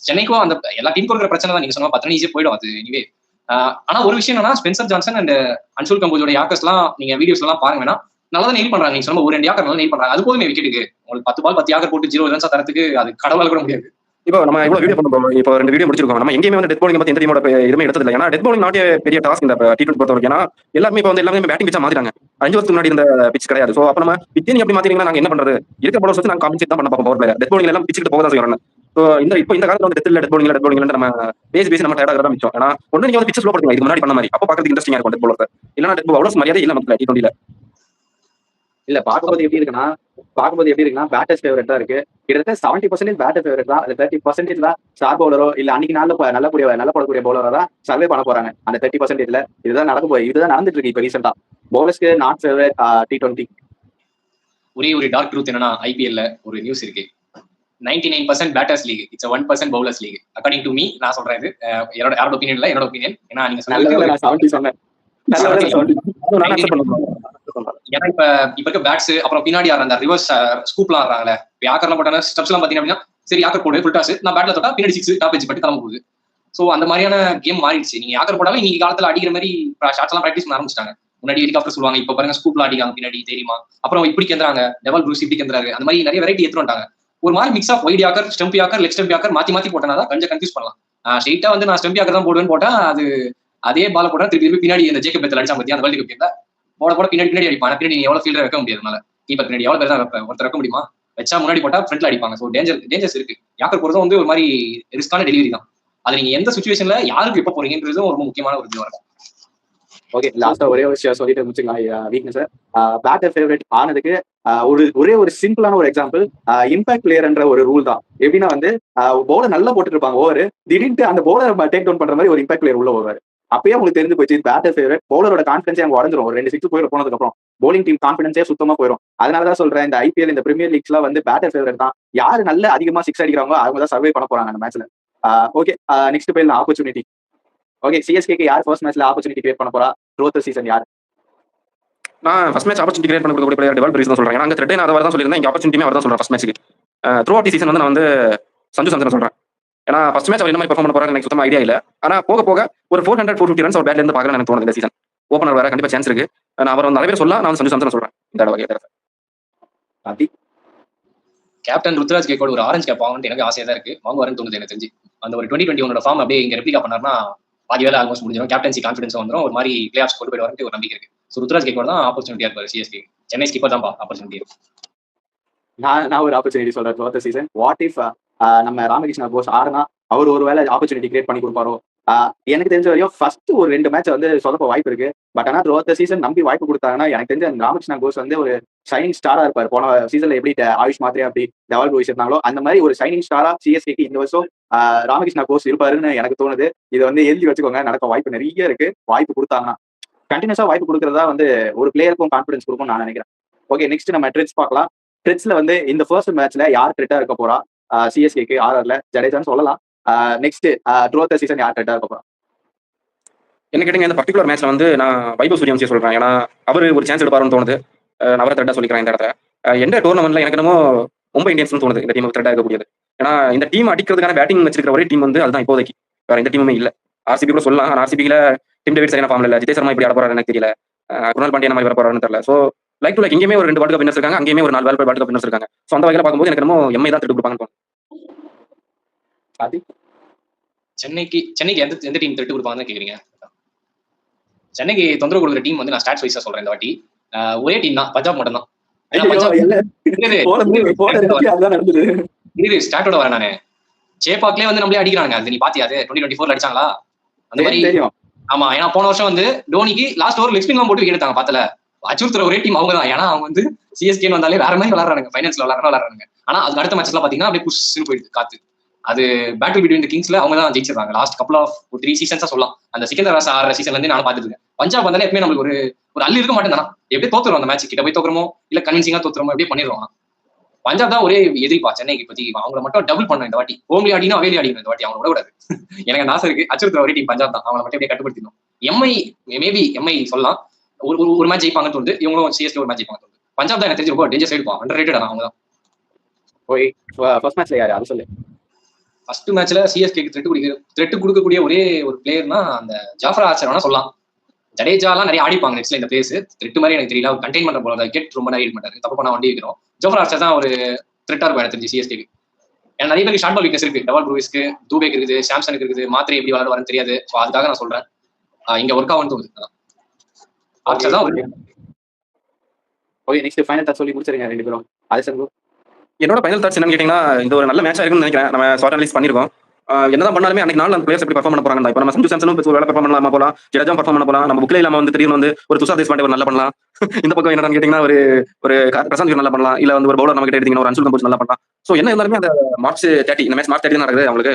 சென்னைக்கும் அந்த எல்லா டீமுக்கும் இருக்கிற பிரச்சனை தான். நீங்க சொன்னா 10 ரன் ஈஸியா போயிடும். அது எனிவே ஆனா ஒரு விஷயம் என்னன்னா ஸ்பென்சர் ஜான்சன் அண்ட் அன்சுல் கம்போஜோட யாக்கர்ஸ் எல்லாம் நீங்க வீடியோஸ் எல்லாம் பாருங்கன்னா நல்லா தான் நெயில் பண்றாங்க. நீங்க சொன்ன ஒரு 2 யாக்கர் நல்லா நெயில் பண்றாங்க. அது போதுமே விக்கெட்டுக்கு. உங்களுக்கு 10 பால் 10 யாக்கர் போட்டு 0 ரன்ஸா தரத்துக்கு அது கடவுளால கூட முடியாது. இப்போ நம்ம இவ்வளவு வீடியோ பண்ணுறோம், இப்போ 2 வீடியோ முடிச்சிருக்கோம். நம்ம எங்கேயுமே வந்து டெத் பவுலிங் பத்தி எந்த டீமோட எதுவுமே எடுத்தது இல்லை. ஏன்னா டெத் பவுலிங் நாட்டிய பெரிய டாஸ்க் இந்த T20 பொறுத்த வரைக்கும். ஏன்னா எல்லாருமே இப்போ வந்து எல்லாமே பேட்டிங் பிச்சா மாத்திட்டாங்க. 5 வருஷத்துக்கு முன்னாடி இந்த பிச் கிடையாது. சோ அப்ப நம்ம பிச்சை நீங்க எப்படி மாத்தீங்கன்னா நாங்க என்ன பண்றது? இருக்க பவுலர்ஸ் வச்சு நாங்க காம்பன்சேட் தான் பண்ண பார்ப்போம் பவர் பிளேயர். டெத் பவுலிங் எல்லாம் பிச்சுக்கிட்டு போக தான் செய்யறோம். சோ இந்த காலத்துல வந்து டெத் பவுலிங் நம்ம பேசி நம்ம டயர்டா தான் மிச்சம். ஏன்னா ஒண்ணு நீங்க வந்து பிச்சை ஸ்லோ பண்ணுங்க. இதுக்கு முன்னாடி பண்ண மாதிரி அப்ப பாக்கிறதுக்கு இன்ட்ரெஸ்டிங்கா இருக்கும் டெத் பவுலர். இல்லனா டெத் பவுலர்ஸ் மரியாதை இல்ல நமக்கு T20ல. இல்ல பார்க்கும்போது எப்படி இருக்குன்னா பேட்டர்ஸ் ஃபேவரட் தான் இருக்கு. கிட்டத்தட்ட 70% பேட்டர் ஃபேவரட் தான். அந்த 30% தான் ஸ்டார் பவுலரோ இல்ல அன்னைக்கு நாள்ல நல்ல போடக்கூடிய பவுலரோ தான் சர்வே பண்ண போறாங்க. அந்த 30%ல இதுதான் நடந்துட்டு இருக்கு இப்ப ரீசெண்டா. பவுலர்ஸ்க்கு நாட் ஃபேவரட் T20. ஒரே ஒரு டார்க் ட்ரூத் என்னன்னா ஐபிஎல்ல ஒரு நியூஸ் இருக்கு. 99% batters league, it's 1% bowlers league. According to me நான் சொல்றேன். இது யாரோட ஒப்பீனியன் இல்ல, என்னோட ஒப்பீனியன். ஏன்னா நீங்க சொன்னது நான் 70 சொன்னேன். ஏன்னா இப்ப இருக்க பேட்ஸ் அப்புறம் பின்னாடி அந்த ரிவர்ஸ் ஸ்கூப்லாம் ஆடுறாங்கல்ல. யாக்கர்லாம் போட்டாங்க ஸ்டெப்ஸ் எல்லாம் பாத்தீங்கன்னா சரி யாக்கர் போடு ஃபுல் டாஸ், நான் பேட்ல தொட்டா பின்னாடி 6 டாப் எட்ஜ் பட்டு கிளம்ப போகுது. சோ அந்த மாதிரியான கேம் மாறிடுச்சு. நீங்க யாக்கர் போடாலும் இன்னைக்கு காலத்துல அடிக்கிற மாதிரி ஷாட்ஸ் எல்லாம் பிராக்டிஸ் பண்ண ஆரம்பிச்சிட்டாங்க. முன்னாடி ஹெலிகாப்டர் சொல்லுவாங்க, இப்ப பாருங்க ஸ்கூப்ல அடிக்காங்க பின்னாடி தெரியுமா. அப்புறம் இப்படி கேந்துறாங்க டெவல் ப்ரூஸ் இப்படி கேந்துறாரு. அந்த மாதிரி நிறைய வெரைட்டி எடுத்துட்டு வந்தாங்க. ஒரு மாதிரி mix of wide yorker, stump yorker, leg stump yorker மாத்தி போட்டனால கொஞ்சம் கன்ஃபியூஸ் பண்ணலாம். ஸ்ட்ரெயிட்டா வந்து நான் ஸ்டெம்ப் யாக்கர் தான் போடுவேன்னு போட்டா அது அதே பால போட்டா திருப்பி பின்னாடி இந்த ஜேக்கப் பெத்தல் அடிச்சா பத்தி அந்த வேர்ல்டு கப் கேம்ல போட பின்னாடி அடிப்பாங்க. பின்னாடி நீ எவ்வளவு ஃபீல்டர் வைக்க முடியாதுனால கீப்பர் பின்னாடி எவ்வளவு பேர் தான் வைப்பேன், ஒருத்தர் வைக்க முடியுமா? வச்சா முன்னாடி போட்டா ஃப்ரண்ட்ல அடிப்பாங்க. ஸோ டேஞ்சர்ஸ் இருக்கு. யாக்கர் போறதும் வந்து ஒரு மாதிரி ரிஸ்கான டெலிவரி தான். அது நீங்க எந்த சுச்சுவேஷன்ல யாருக்கு எப்ப போறீங்கன்றதும் ரொம்ப முக்கியமான ஒரு இதுவா இருக்கும். ஓகே, லாஸ்டா ஒரே ஒரு விஷயம் சொல்லிட்டு முடிச்சுக்கலாம். வீக்னஸ் பேட்டர் ஃபேவரட் ஆனதுக்கு ஒரே ஒரு சிம்பிளான ஒரு எக்ஸாம்பிள் இம்பாக்ட் பிளேயர்ன்ற ஒரு ரூல் தான். எப்படின்னா வந்து பவுலர் நல்லா போட்டுட்டு இருப்பாங்க ஓவர், திடீர்னு அந்த பவுலர் டேக் டவுன் பண்ற மாதிரி ஒரு இம்பாக்ட் பிளேயர் உள்ள வருவார். அப்பயே உங்களுக்கு தெரிஞ்சு போச்சு பேட்டர் ஃபேவரட். பவுலரோட கான்ஃபிடன்ஸே அங்க உடஞ்சிரும். ஒரு 2 6 போனதுக்கு அப்புறம் bowling டீம் கான்ஃபிடன்ஸே சுத்தமா போயிடும். அதனாலதான் சொல்றேன் இந்த ஐபிஎல் இந்த பிரீமியர் லீக்ஸ்லாம் வந்து பேட்டர் ஃபேவரட் தான். யாரு நல்ல அதிகமா 6 அடிக்கிறாங்களோ அவங்க தான் சர்வே பண்ண போறாங்க அந்த மேட்ச்ல. ஓகே, நெக்ஸ்ட் போயிடலாம் ஆப்பர்ச்சுனிட்டி. ஓகே, சிஎஸ்கேக்கு யார் ஃபர்ஸ்ட் மேட்ச்ல ஆப்பர்ச்சுனிட்டி கிரியேட் பண்ண போறா? த்ரூ சீசன் யார்? நான் ஃபர்ஸ்ட் மேட்ச் ஆப்பர்ச்சுனிட்டி கிரியேட் பண்ணக்கூடிய பிளேயர் டெவல் பிரீஸ் தான் சொல்றேன். ஏன்னா அங்க த்ரெட் நான் அதை தான் சொல்லியிருந்தேன். இங்க ஆப்பர்ச்சுனிட்டி அவர் தான் சொல்றேன். ஃபர்ஸ்ட் மேட்ச்க்கு த்ரூ அவுட் சீசன் வந்து நான் வந்து சஞ்சு சாம்சன் சொல்றேன். ஏன்னா ஃபர்ஸ்ட் மேட்ச் அவர் என்ன மாதிரி பெர்ஃபார்ம் பண்ண போறாரு எனக்கு சுத்தமா ஐடியா இல்ல. ஆனா போக ஒரு 400-450 ரன்ஸ் அவர் பேட்ல இருந்து பாக்குறேன் எனக்கு தோணுது. இந்த சீசன் ஓபனர் வேற கண்டிப்பா சான்ஸ் இருக்கு. நான் அவர் வந்து நிறைய பேர் சொல்லலாம். நான் சஞ்சு சாம்சன் சொல்றேன் இந்த தடவை. கேப்டன் ருத்ராஜ் கேக்கோட ஒரு ஆரஞ்சு கேப் வாங்கணும்னு எனக்கு ஆசையா தான் இருக்கு. வாங்குவாருன்னு தோணுது எனக்கு தெரிஞ்சு. அந்த ஒரு 2021 ஃபார்ம் அப்படியே இங்க ரெப்ளிகா பண்ணாருன்னா பாதி வேலை ஆல்மோஸ்ட் முடிஞ்சிடும். கேப்டன்சி கான்ஃபிடன்ஸ் வந்துடும். ஒரு மாதிரி பிளே ஆஃப்ஸ் கொண்டு போயிடுவாரு ஒரு நம்பிக்கை இருக்கு. ஸோ ருத்ராஜ் கேக்கோட தான் ஆப்பர்ச்சுனிட்டியா இருப்பாரு சிஎஸ்கே. சென்னை ஸ்கிப்பர் தான் ஆப்பர்ச்சுனிட்டி. நான் ஒரு ஆப்பர்ச்சுனிட்டி சொல்றேன் த்ரூ சீசன். வாட் இஃப் நம்ம ராமகிருஷ்ணா கோஷ் ஆடுனா அவர் ஒரு வேலை ஆப்பர்ச்சுனிட்டி கிரியேட் பண்ணி கொடுப்பாரோ? எனக்கு தெரிஞ்ச வரையும் ஃபர்ஸ்ட் ஒரு 2 மேட்ச் வந்து சொதப்ப வாய்ப்பு இருக்கு. பட் ஆனா த்ரூ சீசன் நம்பி வாய்ப்பு கொடுத்தாங்கன்னா எனக்கு தெரிஞ்ச ராமகிருஷ்ணா கோஷ் வந்து ஒரு ஷைனிங் ஸ்டாரா இருப்பாரு. போன சீசன்ல எப்படி ஆயுஷ் மாத்திரே அப்படி டெவல் ப்ரூஸ் இருந்தாங்களோ அந்த மாதிரி ஒரு ஷைனிங் ஸ்டாரா சிஎஸ்கேக்கு இந்த வருஷம் ராமகிருஷ்ணா கோஷ் இருப்பாருன்னு எனக்கு தோணுது. இது வந்து எழுதி வச்சுக்கோங்க. நடக்க வாய்ப்பு நிறைய இருக்கு. வாய்ப்பு கொடுத்தாங்கன்னா கண்டினியூஸா வாய்ப்பு கொடுக்கறதா வந்து ஒரு பிளேயருக்கும் கான்ஃபிடன்ஸ் கொடுக்கும் நான் நினைக்கிறேன். ஓகே, நெக்ஸ்ட் நம்ம ட்ரிட்ஸ் பார்க்கலாம். ட்ரிட்ஸ்ல வந்து இந்த ஃபர்ஸ்ட் மேட்ச்ல யார் ட்ரிட்டா இருக்க போறா? சிஎஸ்கேக்கு ஆர்ஆர்ல ஜடேஜான்னு சொல்லலாம். நெக்ஸ்ட் த்ரூ சீசன் யார் ட்ரிட்டா இருக்க போறா? என்ன கேட்டீங்க இந்த பர்டிகுலர் மேட்ச்ல வந்து நான் வைபவ் சூரியவன்சியை சொல்றேன். ஏன்னா அவர் ஒரு சான்ஸ் எடுப்பாருன்னு தோணுது. நான் அவரை த்ரெட்டா சொல்லிக்கிறேன் இந்த இடத்துல. எந்த டோர்னமெண்ட்ல எனக்கு என்னமோ மும்பை இந்தியன்ஸ் தோணுது இந்த டீமுக்கு த்ரெட்டா இருக்கக்கூடியது. ஏன்னா இந்த டீம் அடிக்கிறதுக்கான பேட்டிங் வச்சிருக்கிற ஒரே டீம் வந்து அதுதான் இப்போதைக்கு. வேற எந்த டீமுமே இல்ல. ஆர்சிபி கூட சொல்லலாம். ஆனால் ஆர்சிபியில டிம் டேவிட் சரியான ஃபார்ம்ல இல்ல. ஜிதேஷ் சர்மா இப்படி ஆட போறாரு எனக்கு தெரியல. குணால் பாண்டியா மாதிரி வர போறாருன்னு தெரியல. ஸோ லைக் டு லைக் இங்கேயுமே ஒரு 2 வேர்ல்ட் கப் வின்னர்ஸ் இருக்காங்க. அங்கேயுமே ஒரு 4 வேர்ல்ட் கப் வின்னர்ஸ் இருக்காங்க. ஸோ அந்த வகையில பார்க்கும்போது எனக்கு என்னமோ எம்ஐ தான் திட்டு கொடுப்பாங்கன்னு தோணும். சென்னைக்கு எந்த டீம் திட்டு கொடுப்பாங்கன்னு கேக்குறீங்க? சென்னைக்கு தொந்தரவு கொடுக்குற டீம் வந்து நான் ஸ்டாட்ஸ் வைஸா சொல்றேன் இந்த வாட்டி. ஒரே டீம் தான், பஞ்சாப் மட்டும் தான். ஸ்டார்ட்டோட வரேன் நானு. சேப்பாக்லயே வந்து நம்மளே அடிக்கிறாங்க. அது நீ பாத்தியா? அது 2024 அடிச்சாங்களா அந்த மாதிரி? ஆமா, ஏன்னா போன வருஷம் வந்து டோனிக்கு லாஸ்ட் ஓவர் லெக் ஸ்பின் போட்டு விக்கெட் எடுத்தாங்க. பாத்தல அச்சுறுத்துற ஒரே டீம் அவங்க தான். ஏன்னா அவங்க வந்து சிஎஸ்கே வந்தாலே வேற மாதிரி விளாடுறாங்க. ஃபைனல்ஸ்ல விளாடுறாங்க. ஆனா அதுக்கு அடுத்த மேட்ச் எல்லாம் பாத்தீங்கன்னா அப்படியே புஷ்னு போயிடுது காத்து. அது பேட்டில் பிட்வீன் தி கிங்ஸ்ல அவங்க தான் ஜெயிச்சிருக்காங்க. லாஸ்ட் கப்பல் ஆஃப் 3 சீசன்ஸா சொல்லலாம். அந்த சிக்கந்தர் ராசா ஆடுற சீசன்ல இருந்து நான் பாத்துட்டு இருக்கேன். பஞ்சாப் வந்தாலே எப்பவுமே நம்மளுக்கு ஒரு அள்ளி இருக்க மாட்டேன். எப்படியே தோத்துரும் அந்த மேட்ச். கிட்ட போய் தோக்குறோமோ இல்ல கன்வின்சிங்கா தோத்துறோமோ எப்படியே பண்ணிடுவாங்க. பஞ்சாப் தான் ஒரே எதிரிப்பா சென்னைக்கு பத்தி. அவங்களை மட்டும் டபுள் பண்ண இந்த வாட்டி. ஹோம்லி ஆடினா அவேலி ஆடிக்கணும் இந்த வாட்டி. அவங்க விடக்கூடாது. எனக்கு அந்த ஆசை இருக்கு. அச்சுறுத்துற ஒரே டீம் பஞ்சாப் தான். அவங்களை மட்டும் எப்படியே கட்டுப்படுத்தணும். எம்ஐ சொல்லலாம். ஒரு மேட்ச் ஜெயிப்பாங்க தோணுது. இவங்களும் சிஎஸ்கே ஒரு மேட்ச் ஜெயிப்பாங்க தோணுது. பஞ்சாப் தான் எனக்கு தெரிஞ்சு ரொம்ப டேஞ்சர் சைடு. அண்டர் ரேட்டட் அவங்க தான். ஃபர்ஸ்ட் மேட்ச்ல யாரு அது சொல்லு. ஃபர்ஸ்ட் மேட்ச்ல சிஎஸ்கேக்கு த்ரெட் கொடுக்கக்கூடிய ஒரே ஒரு பிளேயர்னா அந்த ஜாஃபர் ஆர்ச்சர் வேணா சொல்லலாம். ஜடேஜாலாம் நிறைய ஆடிப்பாங்க நெட்ஸ்ல இந்த பிளேஸ். த்ரெட் மாதிரி எனக்கு தெரியல. கண்டெயின் பண்ற போல கெட் ரொம்ப நிறைய மாட்டாரு. தப்பு பண்ணா வண்டி வைக்கிறோம். ஜாஃபர் ஆர்ச்சர் தான் ஒரு த்ரெட்டா இருக்கும் எனக்கு தெரிஞ்சு சிஎஸ்கேக்கு. ஏன்னா நிறைய பேருக்கு ஷார்ட் பால் வீக்னஸ் இருக்கு. டவல் ப்ரூவிஸ்க்கு, தூபேக்கு இருக்குது, சாம்சனுக்கு இருக்குது. மாத்திரை எப்படி விளையாடுவாருன்னு தெரியாது. ஸோ அதுக்காக நான் சொல்றேன். இங்க ஒர்க் ஆகும்னு தோணுது. ஆர்ச்சர் தான் ஒரு ஓகே, நெக்ஸ்ட் ஃபைனல் தாட் சொல்லி முடிச்சிருங்க ரெண்டு பேரும். அது சார் என்னோட ஃபைனல் தாட்ஸ் என்னன்னு கேட்டீங்கன்னா, இது ஒரு நல்ல மேட்சா இருக்குன்னு நினைக்கிறேன். நம்ம ஷார்ட் அனலைஸ் பண்ணிருக்கோம். என்னதான் பண்ணாலுமே அன்னைக்கு நாள் அந்த பிளேயர்ஸ் எப்படி பர்ஃபார்ம் பண்ண போறாங்க. இப்போ நம்ம சஞ்சு சாம்சனும் ஒரு வேலை பர்ஃபார்ம் பண்ணலாமா போலாம், ஜடேஜா பர்ஃபார்ம் பண்ண போலாம். நம்ம புக்ல இல்லாம வந்து திடீர்னு வந்து ஒரு துஷார் தேஷ்பாண்டே ஒரு நல்லா பண்ணலாம். இந்த பக்கம் என்னன்னு கேட்டீங்கன்னா ஒரு பிரசாந்த் நல்லா பண்ணலாம். இல்ல வந்து ஒரு பவுலர் நம்ம கிட்ட எடுத்தீங்கன்னா ஒரு அன்சுல் கம்போஸ் நல்லா பண்ணலாம். ஸோ என்ன இருந்தாலுமே அந்த மார்ச் 30 இந்த மேட்ச் மார்ச் 30 தான் நடக்குது அவங்களுக்கு.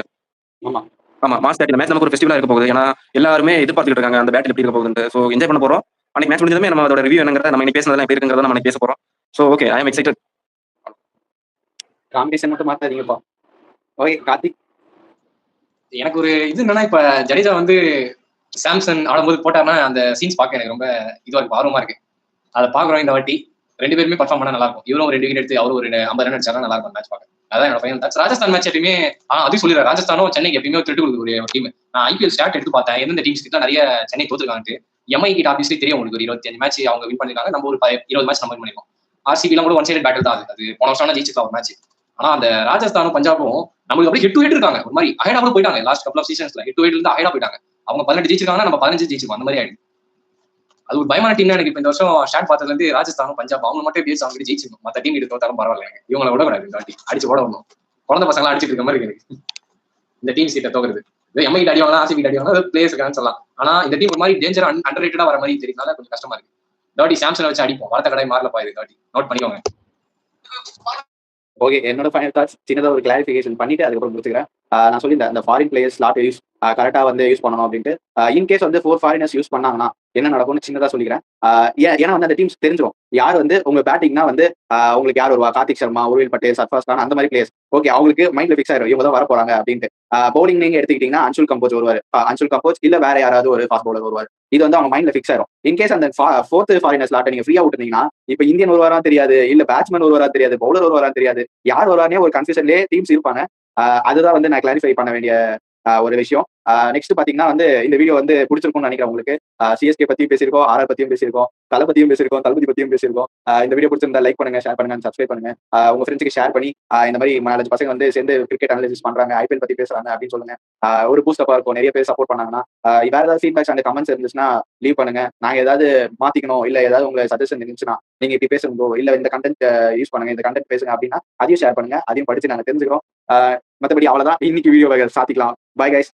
ஆமா மார்ச் 30 மேட்ச் நமக்கு ஒரு ஃபெஸ்டிவலா இருக்க போகுது. ஏன்னா எல்லாருமே எதிர்பார்த்துட்டு இருக்காங்க அந்த பேட்டில் எப்படி இருக்க போகுது. ஸோ என்ஜாய் பண்ண போறோம். அன்னைக்கு மேட்ச் முடிஞ்சதுமே நம்ம அதோட ரிவ்யூ என்னங்கிறத நம்ம இன்னைக்கு பேசுனதெல்லாம் எப்படி இருக்குங்கிறத நம்ம பேச போறோம். So okay, I am excited. Competition மட்டும் மாத்தாதீங்கப்பா. ஓகே கார்த்திக். எனக்கு ஒரு இது என்னன்னா, இப்ப ஜடேஜா வந்து சாம்சன் ஆடும்போது போட்டாருன்னா அந்த சீன்ஸ் பார்க்க எனக்கு ரொம்ப இதுவா இருக்கு, ஆர்வமா இருக்கு. அதை பாக்குறோம் இந்த வாட்டி. ரெண்டு பேருமே பர்ஃபார்ம் பண்ணா நல்லா இருக்கும். இவரும் ஒரு 2 விக்கெட் எடுத்து அவரும் ஒரு 50 ரன் அடிச்சாலும் நல்லா இருக்கும் மேட்ச் பார்க்க. அதான் என்னோட ஃபைனல் தாட்ஸ். ராஜஸ்தான் மேட்ச் எப்பயுமே அது சொல்லிடுறேன். ராஜஸ்தானும் சென்னைக்கு எப்பயுமே த்ரெட் கொடுக்கக்கூடிய ஒரு டீம். நான் ஐபிஎல் ஸ்டாட் எடுத்து பார்த்தேன் எந்தெந்த டீம்ஸ் கிட்ட நிறைய சென்னை தோத்துருக்காங்க. எம்ஐ கிட்ட ஆப்வியஸ்லி தெரியும் உங்களுக்கு. ஒரு 25 மேட்ச் அவங்க வின் பண்ணிருக்காங்க. நம்ம ஒரு 20 மேட்ச் நம்ம வின் பண்ணிருக்கோம். ஆர்சிபிலாம் கூட ஒன் சைடு பேட்டில் தான். அது போன வருஷம் ஜெயிச்சிருக்கலாம் ஒரு மேட்ச். ஆனா அந்த ராஜஸ்தானும் பஞ்சாபும் நம்மளுக்கு அப்படியே ஹெட் டு ஹெட் இருக்காங்க. ஒரு மாதிரி அஹைடா கூட போயிட்டாங்க. லாஸ்ட் கப்பல் ஆஃப் சீசன்ஸ்ல ஹெட் டு ஹெட்ல இருந்து அஹைடா போயிட்டாங்க. அவங்க 18 ஜெயிச்சிருக்காங்க, நம்ம 15 ஜெயிச்சிருக்கோம். அந்த மாதிரி ஆயிடுது. அது ஒரு பயமான டீம். எனக்கு இப்ப இந்த வருஷம் ஸ்டார்ட் பார்த்ததுல இருந்து ராஜஸ்தானும் பஞ்சாப் அவங்க மட்டும் பேசி அவங்க ஜெயிச்சிருக்கும். மத்த டீம் கிட்ட தோத்தாலும் பரவாயில்ல. இவங்களை விட கூடாது. இந்த வாட்டி அடிச்சு ஓட வரணும். குழந்தை பசங்க அடிச்சிட்டு இருக்க மாதிரி இருக்கு இந்த டீம்ஸ் கிட்ட தோக்குறது. எம்ஐ கிட்ட அடிவாங்க, ஆர்சிபி கிட்ட அடிவாங்க, பிளேயர்ஸ் இருக்கான்னு சொல்லலாம். ஆனா இந்த டீம் ஒரு மாதிரி டேஞ்சர் அண்டர் ரேட்டடா வர மாதிரி தெரியுதுனால கொஞ்சம் கஷ்டமா இருக்கு. இந்த வாட்டி சாம்சன் வச்சு அடிப்போம். வார்த்தை கடை மாறலப்பா இது வாட்டி. நோட் பண்ணிக்கோங்க. ஓகே, என்னோட ஃபைனல் தாட்ஸ் சின்னதா ஒரு கிளாரிஃபிகேஷன் பண்ணிட்டு அதுக்கப்புறம் முடிச்சுக்கிறேன். நான் சொல்லியிருந்தேன் அந்த ஃபாரின் பிளேயர்ஸ் ஸ்லாட் யூஸ் கரெக்டா வந்து யூஸ் பண்ணணும் அப்படின்ட்டு. இன்கேஸ் வந்து 4 ஃபாரினர்ஸ் யூஸ் பண்ணாங்கன்னா என்ன நடக்கும்னு சின்னதா சொல்லிக்கிறேன். ஏன்னா வந்து அந்த டீம்ஸ் தெரிஞ்சிடும் யார் வந்து உங்க பேட்டிங்னா வந்து உங்களுக்கு யார் வருவா, கார்த்திக் சர்மா, உருவில் பட்டேல், சர்ஃபாஸ் கான், அந்த மாதிரி பிளேயர்ஸ். ஓகே, அவங்களுக்கு மைண்ட்ல ஃபிக்ஸ் ஆயிடும் இவங்க தான் வர போறாங்க அப்படின்ட்டு. பவுலிங் நீங்க எடுத்துக்கிட்டீங்கன்னா அன்சுல் கம்போஸ் வருவார். அன்சுல் கம்போஸ் இல்ல வேற யாராவது ஒரு ஃபாஸ்ட் பவுலர் வருவார். இது வந்து அவங்க மைண்ட்ல ஃபிக்ஸ் ஆயிடும். இன்கேஸ் அந்த 4th ஃபாரினர் ஸ்லாட்டை நீங்க ஃப்ரீயா விட்டுருந்தீங்கன்னா இப்ப இந்தியன் ஒருவரா தெரியாது, இல்ல பேட்ஸ்மேன் ஒருவரா தெரியாது, பவுலர் ஒருவரா தெரியாது, யார் வருவானே ஒரு கன்ஃபியூஷன்லேயே டீம்ஸ் இருப்பாங்க. அதுதான் வந்து நான் கிளாரிஃபை பண்ண வேண்டிய ஒரு விஷயம். நெக்ஸ்ட் பாத்தீங்கன்னா வந்து இந்த வீடியோ வந்து பிடிச்சிருக்கும்னு நினைக்கிறேன் உங்களுக்கு. சிஎஸ்கே பத்தியும் பேசியிருக்கோம், ஆர்ஆர் பத்தியும் பேசியிருக்கோம், தலை பத்தியும் பேசியிருக்கோம், தளபதி பத்தியும் பேசியிருக்கோம். இந்த வீடியோ பிடிச்சிருந்தா லைக் பண்ணுங்க, ஷேர் பண்ணுங்க, சப்ஸ்கிரைப் பண்ணுங்க. உங்க ஃப்ரெண்ட்ஸுக்கு ஷேர் பண்ணி இந்த மாதிரி 4 பசங்க வந்து சேர்ந்து கிரிக்கெட் அனாலிசிஸ் பண்றாங்க, ஐபிஎல் பத்தி பேசுறாங்க அப்படின்னு சொல்லுங்க. ஒரு பூஸ்டப்பா இருக்கும். நிறைய பேர் சப்போர்ட் பண்ணாங்கன்னா வேற ஏதாவது ஃபீட்பேக்ஸ் அண்ட் கமெண்ட்ஸ் இருந்துச்சுன்னா லீவ் பண்ணுங்க. நாங்க ஏதாவது மாத்திக்கணும் இல்ல ஏதாவது உங்களை சஜஷன் இருந்துச்சுன்னா நீங்க இப்படி பேசுங்க இல்ல இந்த கண்டென்ட் யூஸ் பண்ணுங்க, இந்த கண்டென்ட் பேசுங்க அப்படின்னா அதையும் ஷேர் பண்ணுங்க. அதையும் படிச்சு நாங்க தெரிஞ்சுக்கிறோம். மற்றபடி அவ்வளவுதான். இன்னைக்கு வீடியோ சாத்திக்கலாம். Bye guys.